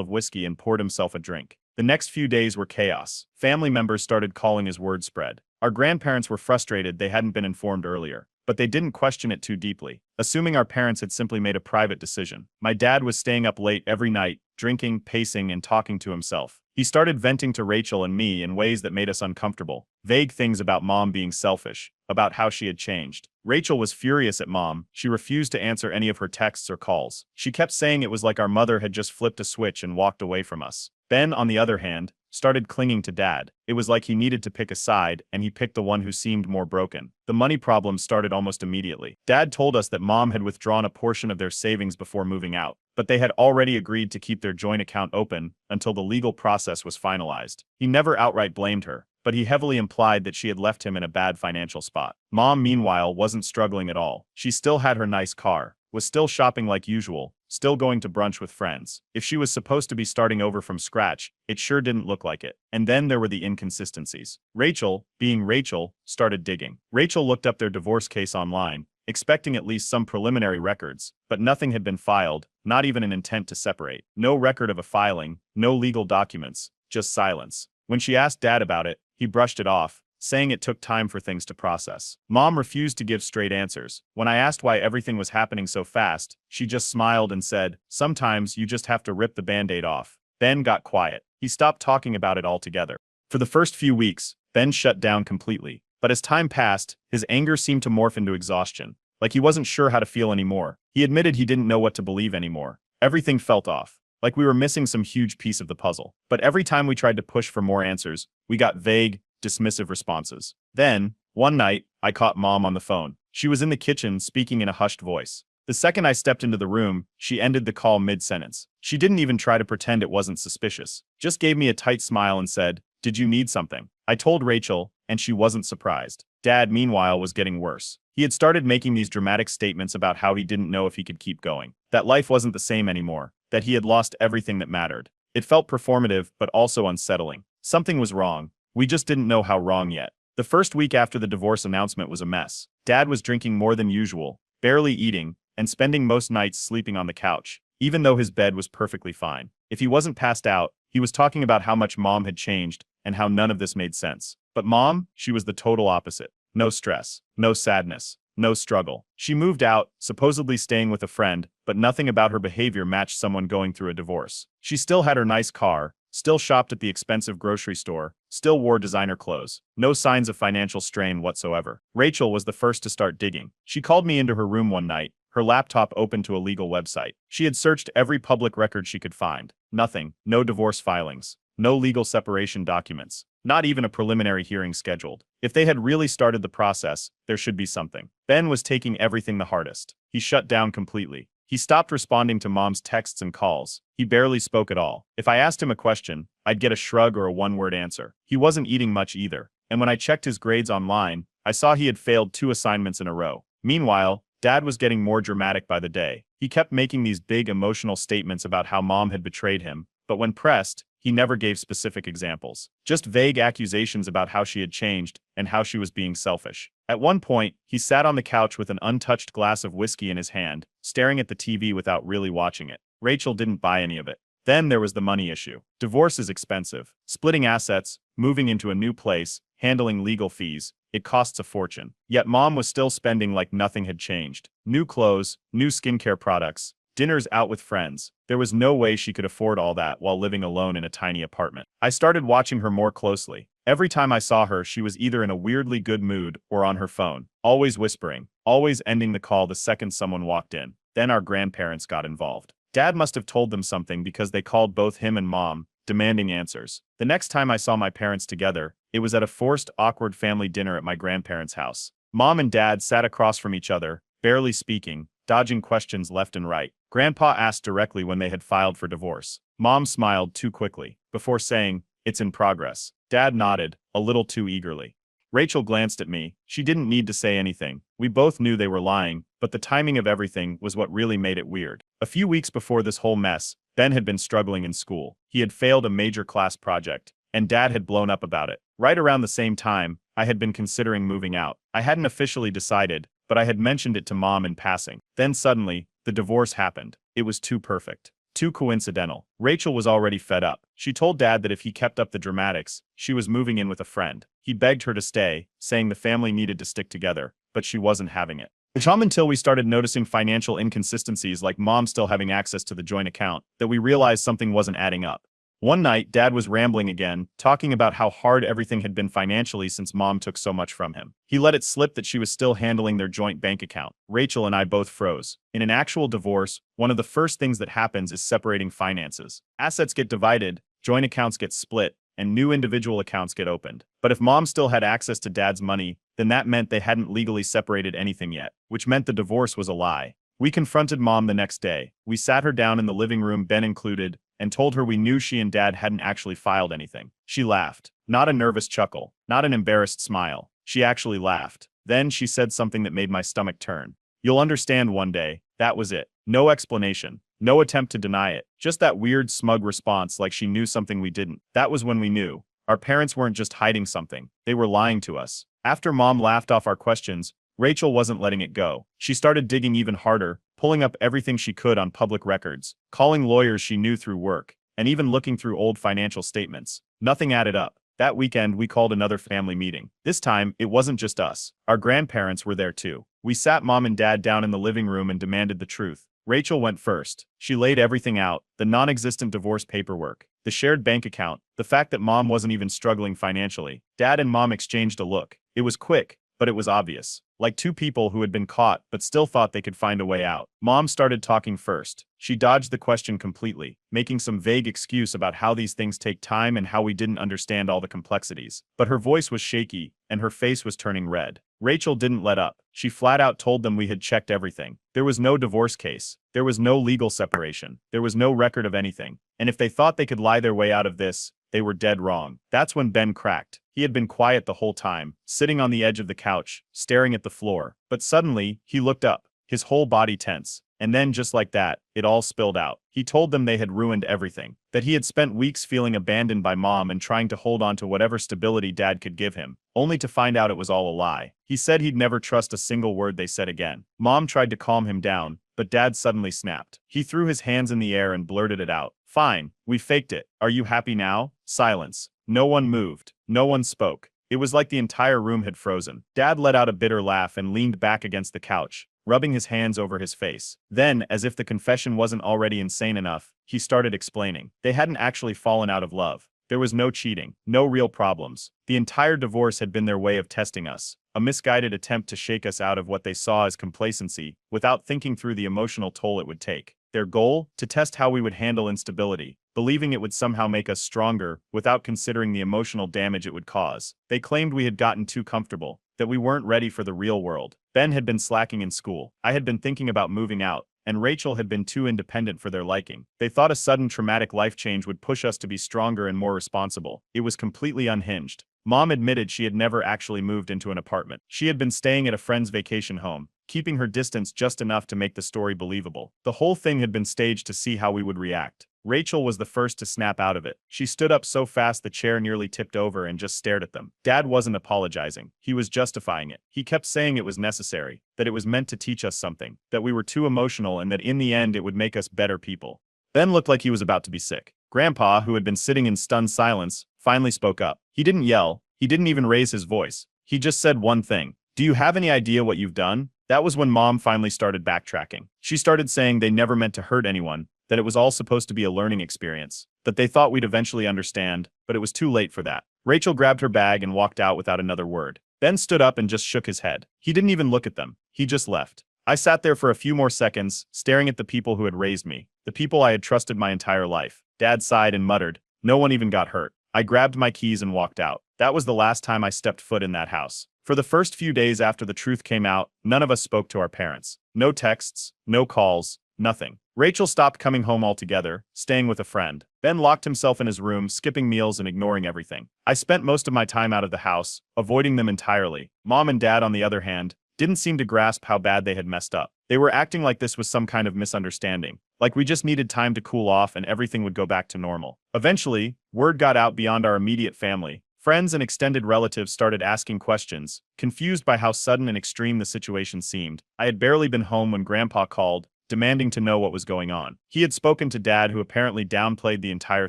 of whiskey and poured himself a drink. The next few days were chaos. Family members started calling as word spread. Our grandparents were frustrated they hadn't been informed earlier, but they didn't question it too deeply, assuming our parents had simply made a private decision. My dad was staying up late every night, drinking, pacing, and talking to himself. He started venting to Rachel and me in ways that made us uncomfortable. Vague things about Mom being selfish, about how she had changed. Rachel was furious at Mom. She refused to answer any of her texts or calls. She kept saying it was like our mother had just flipped a switch and walked away from us. Ben, on the other hand, started clinging to Dad. It was like he needed to pick a side, and he picked the one who seemed more broken. The money problem started almost immediately. Dad told us that Mom had withdrawn a portion of their savings before moving out, but they had already agreed to keep their joint account open until the legal process was finalized. He never outright blamed her, but he heavily implied that she had left him in a bad financial spot. Mom, meanwhile, wasn't struggling at all. She still had her nice car, was still shopping like usual, still going to brunch with friends. If she was supposed to be starting over from scratch, it sure didn't look like it. And then there were the inconsistencies. Rachel, being Rachel, started digging. Rachel looked up their divorce case online, expecting at least some preliminary records, but nothing had been filed, not even an intent to separate. No record of a filing, no legal documents, just silence. When she asked Dad about it, he brushed it off, saying it took time for things to process. Mom refused to give straight answers. When I asked why everything was happening so fast, she just smiled and said, "Sometimes you just have to rip the band-aid off." Ben got quiet. He stopped talking about it altogether. For the first few weeks, Ben shut down completely. But as time passed, his anger seemed to morph into exhaustion. Like he wasn't sure how to feel anymore. He admitted he didn't know what to believe anymore. Everything felt off, like we were missing some huge piece of the puzzle. But every time we tried to push for more answers, we got vague, dismissive responses. Then, one night, I caught Mom on the phone. She was in the kitchen, speaking in a hushed voice. The second I stepped into the room, she ended the call mid-sentence. She didn't even try to pretend it wasn't suspicious. Just gave me a tight smile and said, "Did you need something?" I told Rachel, and she wasn't surprised. Dad, meanwhile, was getting worse. He had started making these dramatic statements about how he didn't know if he could keep going, that life wasn't the same anymore, that he had lost everything that mattered. It felt performative, but also unsettling. Something was wrong. We just didn't know how wrong yet. The first week after the divorce announcement was a mess. Dad was drinking more than usual, barely eating, and spending most nights sleeping on the couch, even though his bed was perfectly fine. If he wasn't passed out, he was talking about how much Mom had changed and how none of this made sense. But Mom, she was the total opposite. No stress, no sadness, no struggle. She moved out, supposedly staying with a friend, but nothing about her behavior matched someone going through a divorce. She still had her nice car, still shopped at the expensive grocery store, still wore designer clothes. No signs of financial strain whatsoever. Rachel was the first to start digging. She called me into her room one night, her laptop open to a legal website. She had searched every public record she could find. Nothing. No divorce filings. No legal separation documents. Not even a preliminary hearing scheduled. If they had really started the process, there should be something. Ben was taking everything the hardest. He shut down completely. He stopped responding to Mom's texts and calls. He barely spoke at all. If I asked him a question, I'd get a shrug or a one-word answer. He wasn't eating much either. And when I checked his grades online, I saw he had failed 2 assignments in a row. Meanwhile, Dad was getting more dramatic by the day. He kept making these big emotional statements about how Mom had betrayed him, but when pressed, he never gave specific examples. Just vague accusations about how she had changed and how she was being selfish. At one point, he sat on the couch with an untouched glass of whiskey in his hand, staring at the TV without really watching it. Rachel didn't buy any of it. Then there was the money issue. Divorce is expensive. Splitting assets, moving into a new place, handling legal fees. It costs a fortune. Yet Mom was still spending like nothing had changed. New clothes, new skincare products, dinners out with friends. There was no way she could afford all that while living alone in a tiny apartment. I started watching her more closely. Every time I saw her, she was either in a weirdly good mood or on her phone, always whispering, always ending the call the second someone walked in. Then our grandparents got involved. Dad must have told them something because they called both him and Mom, demanding answers. The next time I saw my parents together, it was at a forced, awkward family dinner at my grandparents' house. Mom and Dad sat across from each other, barely speaking, dodging questions left and right. Grandpa asked directly when they had filed for divorce. Mom smiled too quickly, before saying, "It's in progress." Dad nodded, a little too eagerly. Rachel glanced at me. She didn't need to say anything. We both knew they were lying, but the timing of everything was what really made it weird. A few weeks before this whole mess, Ben had been struggling in school. He had failed a major class project, and Dad had blown up about it. Right around the same time, I had been considering moving out. I hadn't officially decided, but I had mentioned it to Mom in passing. Then suddenly, the divorce happened. It was too perfect. Too coincidental. Rachel was already fed up. She told Dad that if he kept up the dramatics, she was moving in with a friend. He begged her to stay, saying the family needed to stick together, but she wasn't having it. It's not until we started noticing financial inconsistencies like Mom still having access to the joint account that we realized something wasn't adding up. One night, Dad was rambling again, talking about how hard everything had been financially since Mom took so much from him. He let it slip that she was still handling their joint bank account. Rachel and I both froze. In an actual divorce, one of the first things that happens is separating finances. Assets get divided, joint accounts get split, and new individual accounts get opened. But if Mom still had access to Dad's money, then that meant they hadn't legally separated anything yet, which meant the divorce was a lie. We confronted Mom the next day. We sat her down in the living room, Ben included, and told her we knew she and Dad hadn't actually filed anything. She laughed. Not a nervous chuckle, not an embarrassed smile. She actually laughed. Then she said something that made my stomach turn. "You'll understand one day." That was it. No explanation. No attempt to deny it. Just that weird, smug response like she knew something we didn't. That was when we knew. Our parents weren't just hiding something. They were lying to us. After Mom laughed off our questions, Rachel wasn't letting it go. She started digging even harder, pulling up everything she could on public records, calling lawyers she knew through work, and even looking through old financial statements. Nothing added up. That weekend, we called another family meeting. This time, it wasn't just us. Our grandparents were there too. We sat Mom and Dad down in the living room and demanded the truth. Rachel went first. She laid everything out, the non-existent divorce paperwork, the shared bank account, the fact that Mom wasn't even struggling financially. Dad and Mom exchanged a look. It was quick, but it was obvious. Like two people who had been caught but still thought they could find a way out. Mom started talking first. She dodged the question completely, making some vague excuse about how these things take time and how we didn't understand all the complexities. But her voice was shaky, and her face was turning red. Rachel didn't let up. She flat out told them we had checked everything. There was no divorce case. There was no legal separation. There was no record of anything. And if they thought they could lie their way out of this, they were dead wrong. That's when Ben cracked. He had been quiet the whole time, sitting on the edge of the couch, staring at the floor. But suddenly, he looked up, his whole body tense. And then, just like that, it all spilled out. He told them they had ruined everything, that he had spent weeks feeling abandoned by Mom and trying to hold on to whatever stability Dad could give him, only to find out it was all a lie. He said he'd never trust a single word they said again. Mom tried to calm him down, but Dad suddenly snapped. He threw his hands in the air and blurted it out. "Fine, we faked it. Are you happy now?" Silence. No one moved. No one spoke. It was like the entire room had frozen. Dad let out a bitter laugh and leaned back against the couch, rubbing his hands over his face. Then, as if the confession wasn't already insane enough, he started explaining. They hadn't actually fallen out of love. There was no cheating, no real problems. The entire divorce had been their way of testing us, a misguided attempt to shake us out of what they saw as complacency, without thinking through the emotional toll it would take. Their goal? To test how we would handle instability, believing it would somehow make us stronger, without considering the emotional damage it would cause. They claimed we had gotten too comfortable, that we weren't ready for the real world. Ben had been slacking in school. I had been thinking about moving out, and Rachel had been too independent for their liking. They thought a sudden traumatic life change would push us to be stronger and more responsible. It was completely unhinged. Mom admitted she had never actually moved into an apartment. She had been staying at a friend's vacation home, keeping her distance just enough to make the story believable. The whole thing had been staged to see how we would react. Rachel was the first to snap out of it. She stood up so fast the chair nearly tipped over and just stared at them. Dad wasn't apologizing. He was justifying it. He kept saying it was necessary, that it was meant to teach us something, that we were too emotional and that in the end it would make us better people. Ben looked like he was about to be sick. Grandpa, who had been sitting in stunned silence, finally spoke up. He didn't yell. He didn't even raise his voice. He just said one thing. "Do you have any idea what you've done?" That was when Mom finally started backtracking. She started saying they never meant to hurt anyone, that it was all supposed to be a learning experience, that they thought we'd eventually understand, but it was too late for that. Rachel grabbed her bag and walked out without another word. Ben stood up and just shook his head. He didn't even look at them. He just left. I sat there for a few more seconds, staring at the people who had raised me, the people I had trusted my entire life. Dad sighed and muttered, "No one even got hurt." I grabbed my keys and walked out. That was the last time I stepped foot in that house. For the first few days after the truth came out, none of us spoke to our parents. No texts, no calls, nothing. Rachel stopped coming home altogether, staying with a friend. Ben locked himself in his room, skipping meals and ignoring everything. I spent most of my time out of the house, avoiding them entirely. Mom and Dad, on the other hand, didn't seem to grasp how bad they had messed up. They were acting like this was some kind of misunderstanding, like we just needed time to cool off and everything would go back to normal. Eventually, word got out beyond our immediate family. Friends and extended relatives started asking questions, confused by how sudden and extreme the situation seemed. I had barely been home when Grandpa called, demanding to know what was going on. He had spoken to Dad, who apparently downplayed the entire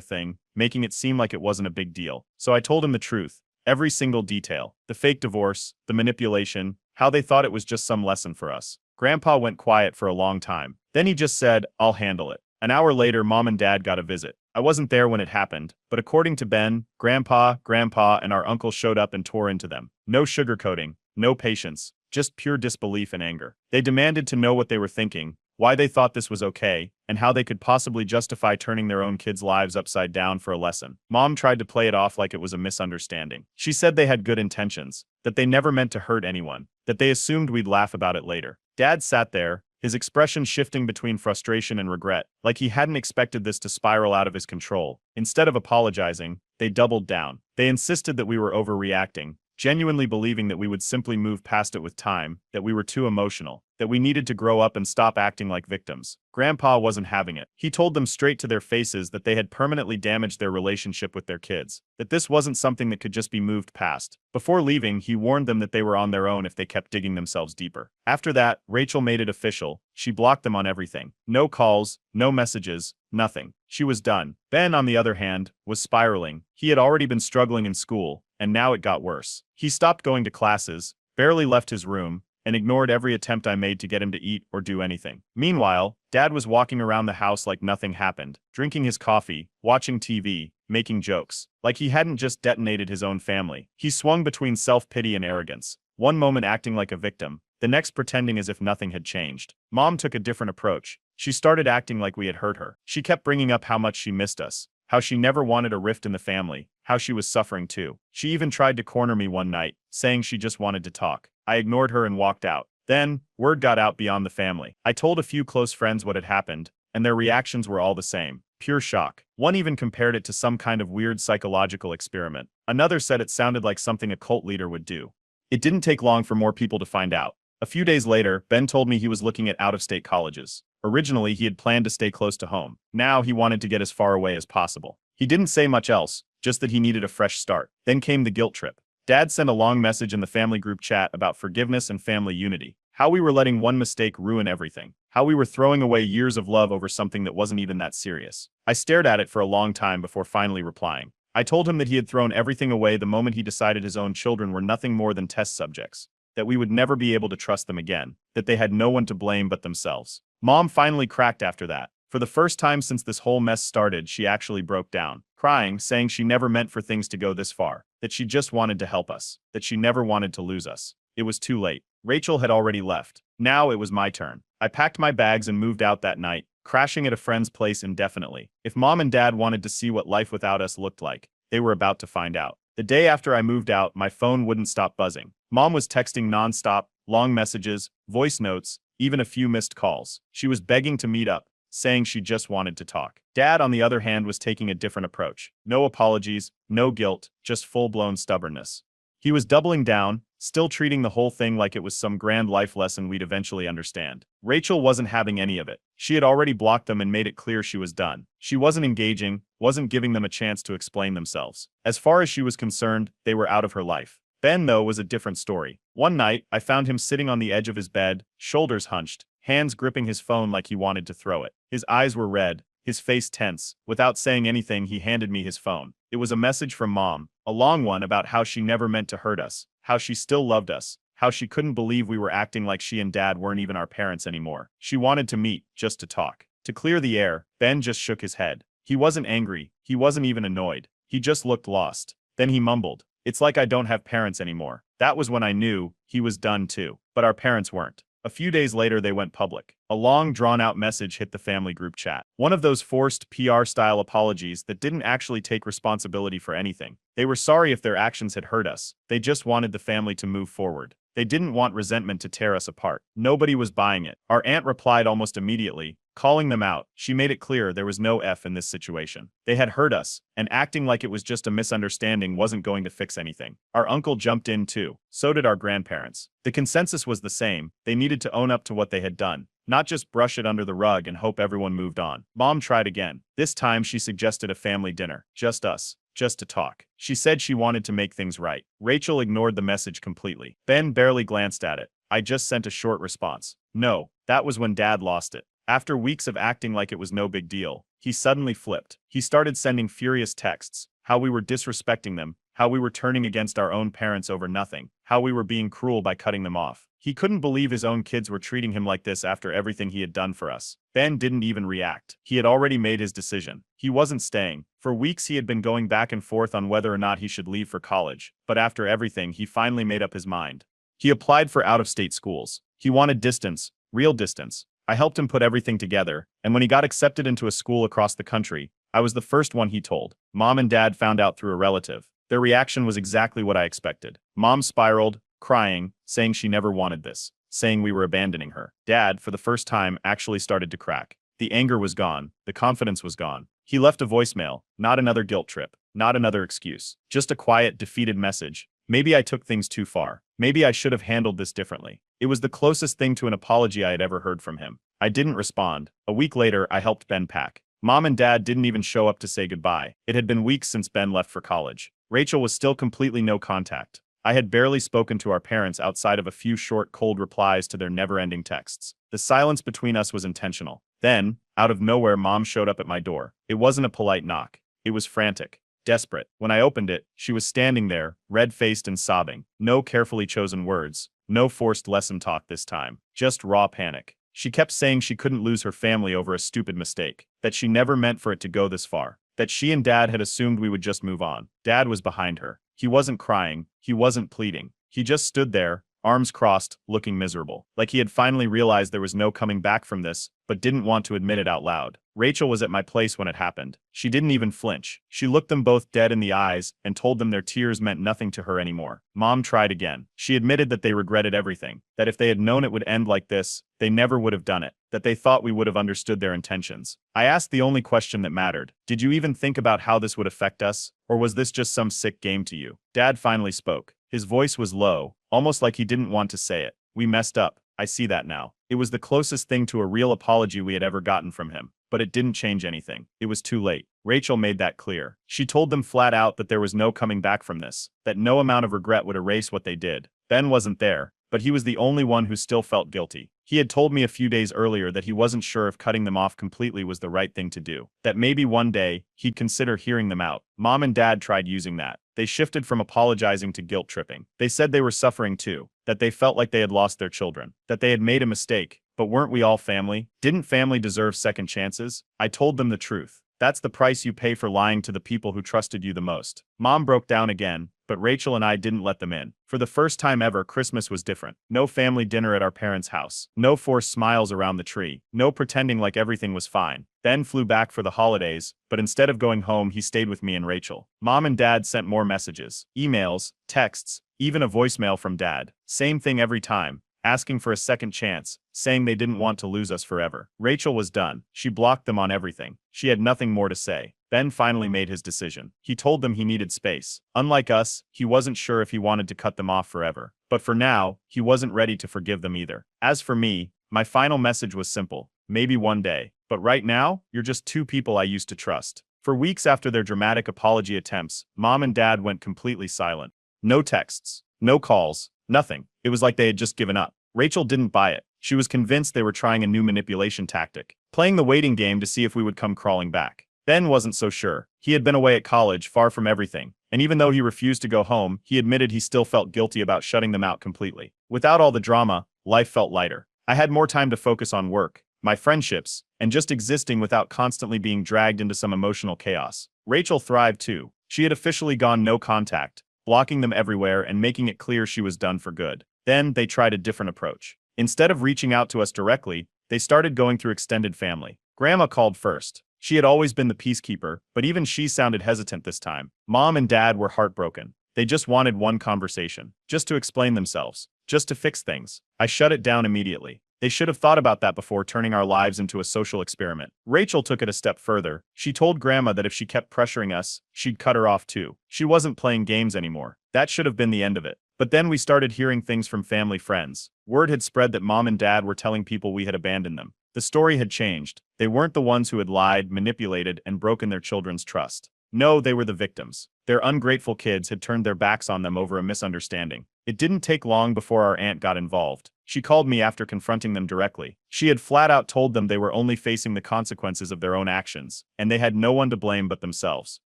thing, making it seem like it wasn't a big deal. So I told him the truth. Every single detail. The fake divorce, the manipulation, how they thought it was just some lesson for us. Grandpa went quiet for a long time. Then he just said, "I'll handle it." An hour later, Mom and Dad got a visit. I wasn't there when it happened, but according to Ben, Grandpa, and our uncle showed up and tore into them. No sugarcoating, no patience, just pure disbelief and anger. They demanded to know what they were thinking, why they thought this was okay, and how they could possibly justify turning their own kids' lives upside down for a lesson. Mom tried to play it off like it was a misunderstanding. She said they had good intentions, that they never meant to hurt anyone, that they assumed we'd laugh about it later. Dad sat there, his expression shifting between frustration and regret, like he hadn't expected this to spiral out of his control. Instead of apologizing, they doubled down. They insisted that we were overreacting, genuinely believing that we would simply move past it with time, that we were too emotional, that we needed to grow up and stop acting like victims. Grandpa wasn't having it. He told them straight to their faces that they had permanently damaged their relationship with their kids, that this wasn't something that could just be moved past. Before leaving, he warned them that they were on their own if they kept digging themselves deeper. After that, Rachel made it official. She blocked them on everything. No calls, no messages, nothing. She was done. Ben, on the other hand, was spiraling. He had already been struggling in school, and now it got worse. He stopped going to classes, barely left his room, and ignored every attempt I made to get him to eat or do anything. Meanwhile, Dad was walking around the house like nothing happened, drinking his coffee, watching TV, making jokes, like he hadn't just detonated his own family. He swung between self-pity and arrogance, one moment acting like a victim, the next pretending as if nothing had changed. Mom took a different approach. She started acting like we had hurt her. She kept bringing up how much she missed us, how she never wanted a rift in the family, how she was suffering too. She even tried to corner me one night, saying she just wanted to talk. I ignored her and walked out. Then, word got out beyond the family. I told a few close friends what had happened, and their reactions were all the same. Pure shock. One even compared it to some kind of weird psychological experiment. Another said it sounded like something a cult leader would do. It didn't take long for more people to find out. A few days later, Ben told me he was looking at out-of-state colleges. Originally, he had planned to stay close to home. Now, he wanted to get as far away as possible. He didn't say much else, just that he needed a fresh start. Then came the guilt trip. Dad sent a long message in the family group chat about forgiveness and family unity. How we were letting one mistake ruin everything. How we were throwing away years of love over something that wasn't even that serious. I stared at it for a long time before finally replying. I told him that he had thrown everything away the moment he decided his own children were nothing more than test subjects, that we would never be able to trust them again, that they had no one to blame but themselves. Mom finally cracked after that. For the first time since this whole mess started, she actually broke down, crying, saying she never meant for things to go this far, that she just wanted to help us, that she never wanted to lose us. It was too late. Rachel had already left. Now it was my turn. I packed my bags and moved out that night, crashing at a friend's place indefinitely. If Mom and Dad wanted to see what life without us looked like, they were about to find out. The day after I moved out, my phone wouldn't stop buzzing. Mom was texting nonstop, long messages, voice notes, even a few missed calls. She was begging to meet up, saying she just wanted to talk. Dad, on the other hand, was taking a different approach. No apologies, no guilt, just full-blown stubbornness. He was doubling down, still treating the whole thing like it was some grand life lesson we'd eventually understand. Rachel wasn't having any of it. She had already blocked them and made it clear she was done. She wasn't engaging, wasn't giving them a chance to explain themselves. As far as she was concerned, they were out of her life. Ben, though, was a different story. One night, I found him sitting on the edge of his bed, shoulders hunched, hands gripping his phone like he wanted to throw it. His eyes were red, his face tense. Without saying anything, he handed me his phone. It was a message from Mom, a long one about how she never meant to hurt us, how she still loved us, how she couldn't believe we were acting like she and Dad weren't even our parents anymore. She wanted to meet, just to talk. To clear the air, Ben just shook his head. He wasn't angry, he wasn't even annoyed. He just looked lost. Then he mumbled, "It's like I don't have parents anymore." That was when I knew he was done too. But our parents weren't. A few days later, they went public. A long, drawn-out message hit the family group chat. One of those forced PR-style apologies that didn't actually take responsibility for anything. They were sorry if their actions had hurt us. They just wanted the family to move forward. They didn't want resentment to tear us apart. Nobody was buying it. Our aunt replied almost immediately, calling them out. She made it clear there was no F in this situation. They had hurt us, and acting like it was just a misunderstanding wasn't going to fix anything. Our uncle jumped in too. So did our grandparents. The consensus was the same. They needed to own up to what they had done. not just brush it under the rug and hope everyone moved on. Mom tried again. This time she suggested a family dinner. Just us. Just to talk. She said she wanted to make things right. Rachel ignored the message completely. Ben barely glanced at it. I just sent a short response. No, that was when Dad lost it. After weeks of acting like it was no big deal, he suddenly flipped. He started sending furious texts, how we were disrespecting them, how we were turning against our own parents over nothing, how we were being cruel by cutting them off. He couldn't believe his own kids were treating him like this after everything he had done for us. Ben didn't even react. He had already made his decision. He wasn't staying. For weeks he had been going back and forth on whether or not he should leave for college, but after everything he finally made up his mind. He applied for out-of-state schools. He wanted distance, real distance. I helped him put everything together, and when he got accepted into a school across the country, I was the first one he told. Mom and Dad found out through a relative. Their reaction was exactly what I expected. Mom spiraled, crying, saying she never wanted this, saying we were abandoning her. Dad, for the first time, actually started to crack. The anger was gone. The confidence was gone. He left a voicemail, not another guilt trip, not another excuse, just a quiet, defeated message. Maybe I took things too far. Maybe I should have handled this differently. It was the closest thing to an apology I had ever heard from him. I didn't respond. A week later, I helped Ben pack. Mom and Dad didn't even show up to say goodbye. It had been weeks since Ben left for college. Rachel was still completely no contact. I had barely spoken to our parents outside of a few short, cold replies to their never-ending texts. The silence between us was intentional. Then, out of nowhere, Mom showed up at my door. It wasn't a polite knock. It was frantic. Desperate. When I opened it, she was standing there, red-faced and sobbing. No carefully chosen words. No forced lesson talk this time. Just raw panic. She kept saying she couldn't lose her family over a stupid mistake. That she never meant for it to go this far. That she and Dad had assumed we would just move on. Dad was behind her. He wasn't crying. He wasn't pleading. He just stood there, arms crossed, looking miserable. Like he had finally realized there was no coming back from this, but didn't want to admit it out loud. Rachel was at my place when it happened. She didn't even flinch. She looked them both dead in the eyes and told them their tears meant nothing to her anymore. Mom tried again. She admitted that they regretted everything. That if they had known it would end like this, they never would have done it. That they thought we would have understood their intentions. I asked the only question that mattered. Did you even think about how this would affect us? Or was this just some sick game to you? Dad finally spoke. His voice was low, almost like he didn't want to say it. We messed up. I see that now. It was the closest thing to a real apology we had ever gotten from him. But it didn't change anything. It was too late. Rachel made that clear. She told them flat out that there was no coming back from this, that no amount of regret would erase what they did. Ben wasn't there, but he was the only one who still felt guilty. He had told me a few days earlier that he wasn't sure if cutting them off completely was the right thing to do, that maybe one day, he'd consider hearing them out. Mom and Dad tried using that. They shifted from apologizing to guilt tripping. They said they were suffering too, that they felt like they had lost their children, that they had made a mistake. But weren't we all family? Didn't family deserve second chances? I told them the truth. That's the price you pay for lying to the people who trusted you the most. Mom broke down again, but Rachel and I didn't let them in. For the first time ever, Christmas was different. No family dinner at our parents' house. No forced smiles around the tree. No pretending like everything was fine. Ben flew back for the holidays, but instead of going home, he stayed with me and Rachel. Mom and Dad sent more messages, emails, texts, even a voicemail from Dad. Same thing every time. Asking for a second chance, saying they didn't want to lose us forever. Rachel was done. She blocked them on everything. She had nothing more to say. Ben finally made his decision. He told them he needed space. Unlike us, he wasn't sure if he wanted to cut them off forever. But for now, he wasn't ready to forgive them either. As for me, my final message was simple. Maybe one day. But right now, you're just two people I used to trust. For weeks after their dramatic apology attempts, Mom and Dad went completely silent. No texts. No calls. Nothing. It was like they had just given up. Rachel didn't buy it. She was convinced they were trying a new manipulation tactic, playing the waiting game to see if we would come crawling back. Ben wasn't so sure. He had been away at college, far from everything, and even though he refused to go home, he admitted he still felt guilty about shutting them out completely. Without all the drama, life felt lighter. I had more time to focus on work, my friendships, and just existing without constantly being dragged into some emotional chaos. Rachel thrived too. She had officially gone no contact, blocking them everywhere and making it clear she was done for good. Then, they tried a different approach. Instead of reaching out to us directly, they started going through extended family. Grandma called first. She had always been the peacekeeper, but even she sounded hesitant this time. Mom and Dad were heartbroken. They just wanted one conversation, just to explain themselves, just to fix things. I shut it down immediately. They should have thought about that before turning our lives into a social experiment. Rachel took it a step further. She told Grandma that if she kept pressuring us, she'd cut her off too. She wasn't playing games anymore. That should have been the end of it. But then we started hearing things from family friends. Word had spread that mom and dad were telling people we had abandoned them. The story had changed. They weren't the ones who had lied, manipulated, and broken their children's trust. No, they were the victims. Their ungrateful kids had turned their backs on them over a misunderstanding. It didn't take long before our aunt got involved. She called me after confronting them directly. She had flat out told them they were only facing the consequences of their own actions, and they had no one to blame but themselves.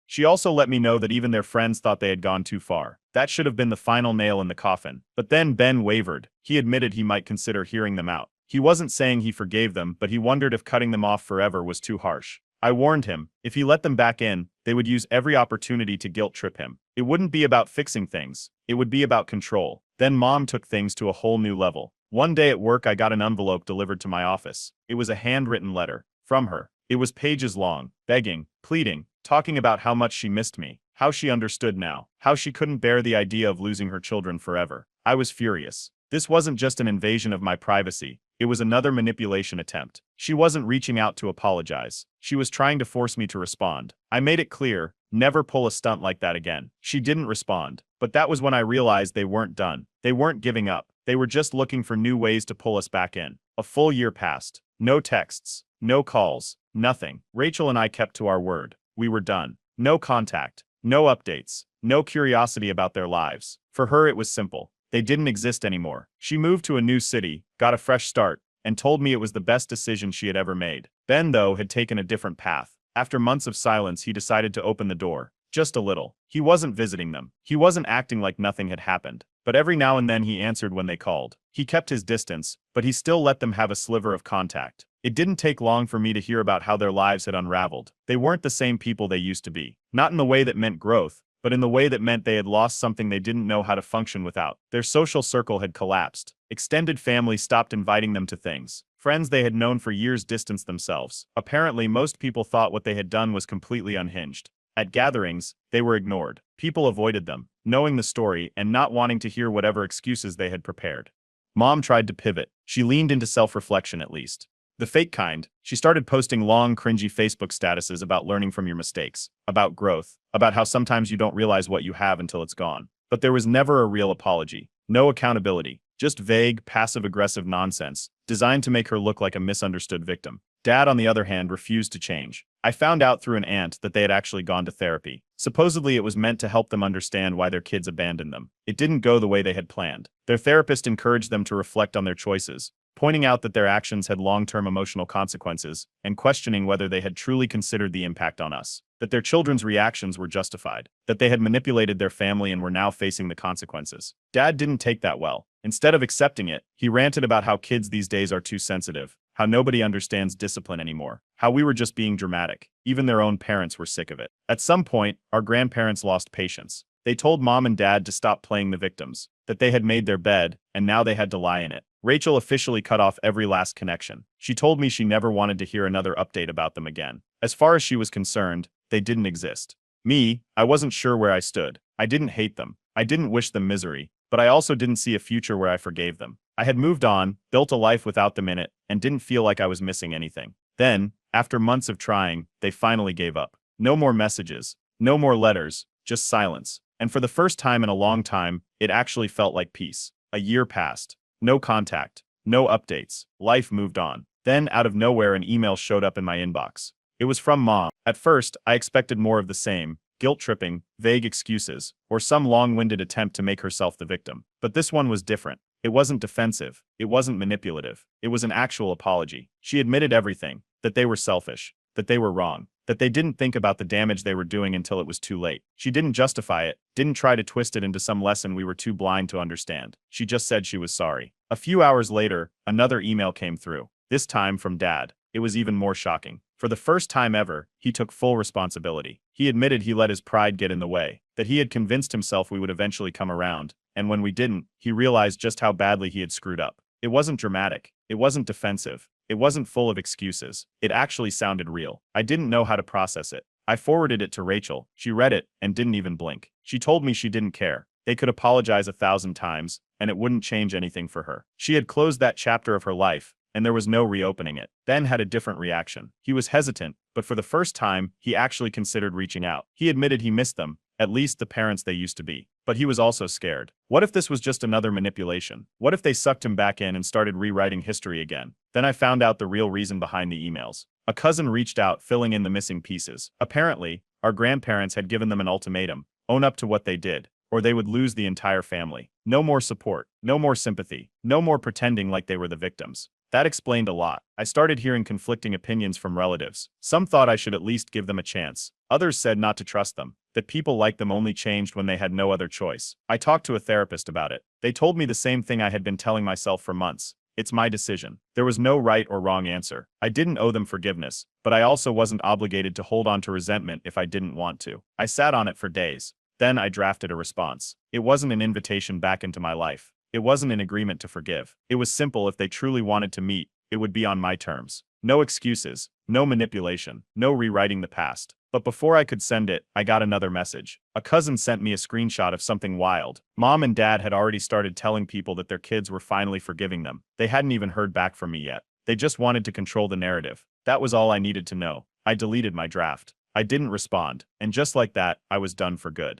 She also let me know that even their friends thought they had gone too far. That should have been the final nail in the coffin. But then Ben wavered. He admitted he might consider hearing them out. He wasn't saying he forgave them, but he wondered if cutting them off forever was too harsh. I warned him, if he let them back in, they would use every opportunity to guilt trip him. It wouldn't be about fixing things. It would be about control. Then mom took things to a whole new level. One day at work I got an envelope delivered to my office. It was a handwritten letter. From her. It was pages long, begging, pleading, talking about how much she missed me, how she understood now, how she couldn't bear the idea of losing her children forever. I was furious. This wasn't just an invasion of my privacy. It was another manipulation attempt. She wasn't reaching out to apologize. She was trying to force me to respond. I made it clear, never pull a stunt like that again. She didn't respond. But that was when I realized they weren't done. They weren't giving up. They were just looking for new ways to pull us back in. A full year passed. No texts. No calls. Nothing. Rachel and I kept to our word. We were done. No contact. No updates. No curiosity about their lives. For her it was simple. They didn't exist anymore. She moved to a new city, got a fresh start, and told me it was the best decision she had ever made. Ben, though, had taken a different path. After months of silence, he decided to open the door. Just a little. He wasn't visiting them. He wasn't acting like nothing had happened. But every now and then he answered when they called. He kept his distance, but he still let them have a sliver of contact. It didn't take long for me to hear about how their lives had unraveled. They weren't the same people they used to be. Not in the way that meant growth, but in the way that meant they had lost something they didn't know how to function without. Their social circle had collapsed. Extended family stopped inviting them to things. Friends they had known for years distanced themselves. Apparently, most people thought what they had done was completely unhinged. At gatherings, they were ignored. People avoided them, knowing the story and not wanting to hear whatever excuses they had prepared. Mom tried to pivot. She leaned into self-reflection at least. The fake kind. She started posting long, cringy Facebook statuses about learning from your mistakes, about growth, about how sometimes you don't realize what you have until it's gone. But there was never a real apology. No accountability. Just vague, passive-aggressive nonsense, designed to make her look like a misunderstood victim. Dad, on the other hand, refused to change. I found out through an aunt that they had actually gone to therapy. Supposedly it was meant to help them understand why their kids abandoned them. It didn't go the way they had planned. Their therapist encouraged them to reflect on their choices, pointing out that their actions had long-term emotional consequences, and questioning whether they had truly considered the impact on us. That their children's reactions were justified. That they had manipulated their family and were now facing the consequences. Dad didn't take that well. Instead of accepting it, he ranted about how kids these days are too sensitive, how nobody understands discipline anymore, how we were just being dramatic. Even their own parents were sick of it. At some point, our grandparents lost patience. They told Mom and Dad to stop playing the victims, that they had made their bed, and now they had to lie in it. Rachel officially cut off every last connection. She told me she never wanted to hear another update about them again. As far as she was concerned, they didn't exist. Me, I wasn't sure where I stood. I didn't hate them. I didn't wish them misery, but I also didn't see a future where I forgave them. I had moved on, built a life without them in it, and didn't feel like I was missing anything. Then, after months of trying, they finally gave up. No more messages, no more letters, just silence. And for the first time in a long time, it actually felt like peace. A year passed. No contact, no updates. Life moved on. Then, out of nowhere, an email showed up in my inbox. It was from Mom. At first, I expected more of the same, guilt-tripping, vague excuses, or some long-winded attempt to make herself the victim. But this one was different. It wasn't defensive. It wasn't manipulative. It was an actual apology. She admitted everything, that they were selfish, that they were wrong, that they didn't think about the damage they were doing until it was too late. She didn't justify it, didn't try to twist it into some lesson we were too blind to understand. She just said she was sorry. A few hours later, another email came through, this time from Dad. It was even more shocking. For the first time ever, he took full responsibility. He admitted he let his pride get in the way, that he had convinced himself we would eventually come around, and when we didn't, he realized just how badly he had screwed up. It wasn't dramatic. It wasn't defensive. It wasn't full of excuses. It actually sounded real. I didn't know how to process it. I forwarded it to Rachel. She read it and didn't even blink. She told me she didn't care. They could apologize 1,000 times, and it wouldn't change anything for her. She had closed that chapter of her life, and there was no reopening it. Ben had a different reaction. He was hesitant, but for the first time, he actually considered reaching out. He admitted he missed them, At least the parents they used to be. But he was also scared. What if this was just another manipulation? What if they sucked him back in and started rewriting history again? Then I found out the real reason behind the emails. A cousin reached out, filling in the missing pieces. Apparently, our grandparents had given them an ultimatum: own up to what they did, or they would lose the entire family. No more support, no more sympathy, no more pretending like they were the victims. That explained a lot. I started hearing conflicting opinions from relatives. Some thought I should at least give them a chance. Others said not to trust them, that people like them only changed when they had no other choice. I talked to a therapist about it. They told me the same thing I had been telling myself for months. It's my decision. There was no right or wrong answer. I didn't owe them forgiveness, but I also wasn't obligated to hold on to resentment if I didn't want to. I sat on it for days. Then I drafted a response. It wasn't an invitation back into my life. It wasn't an agreement to forgive. It was simple: if they truly wanted to meet, it would be on my terms. No excuses, no manipulation, no rewriting the past. But before I could send it, I got another message. A cousin sent me a screenshot of something wild. Mom and dad had already started telling people that their kids were finally forgiving them. They hadn't even heard back from me yet. They just wanted to control the narrative. That was all I needed to know. I deleted my draft. I didn't respond, and just like that, I was done for good.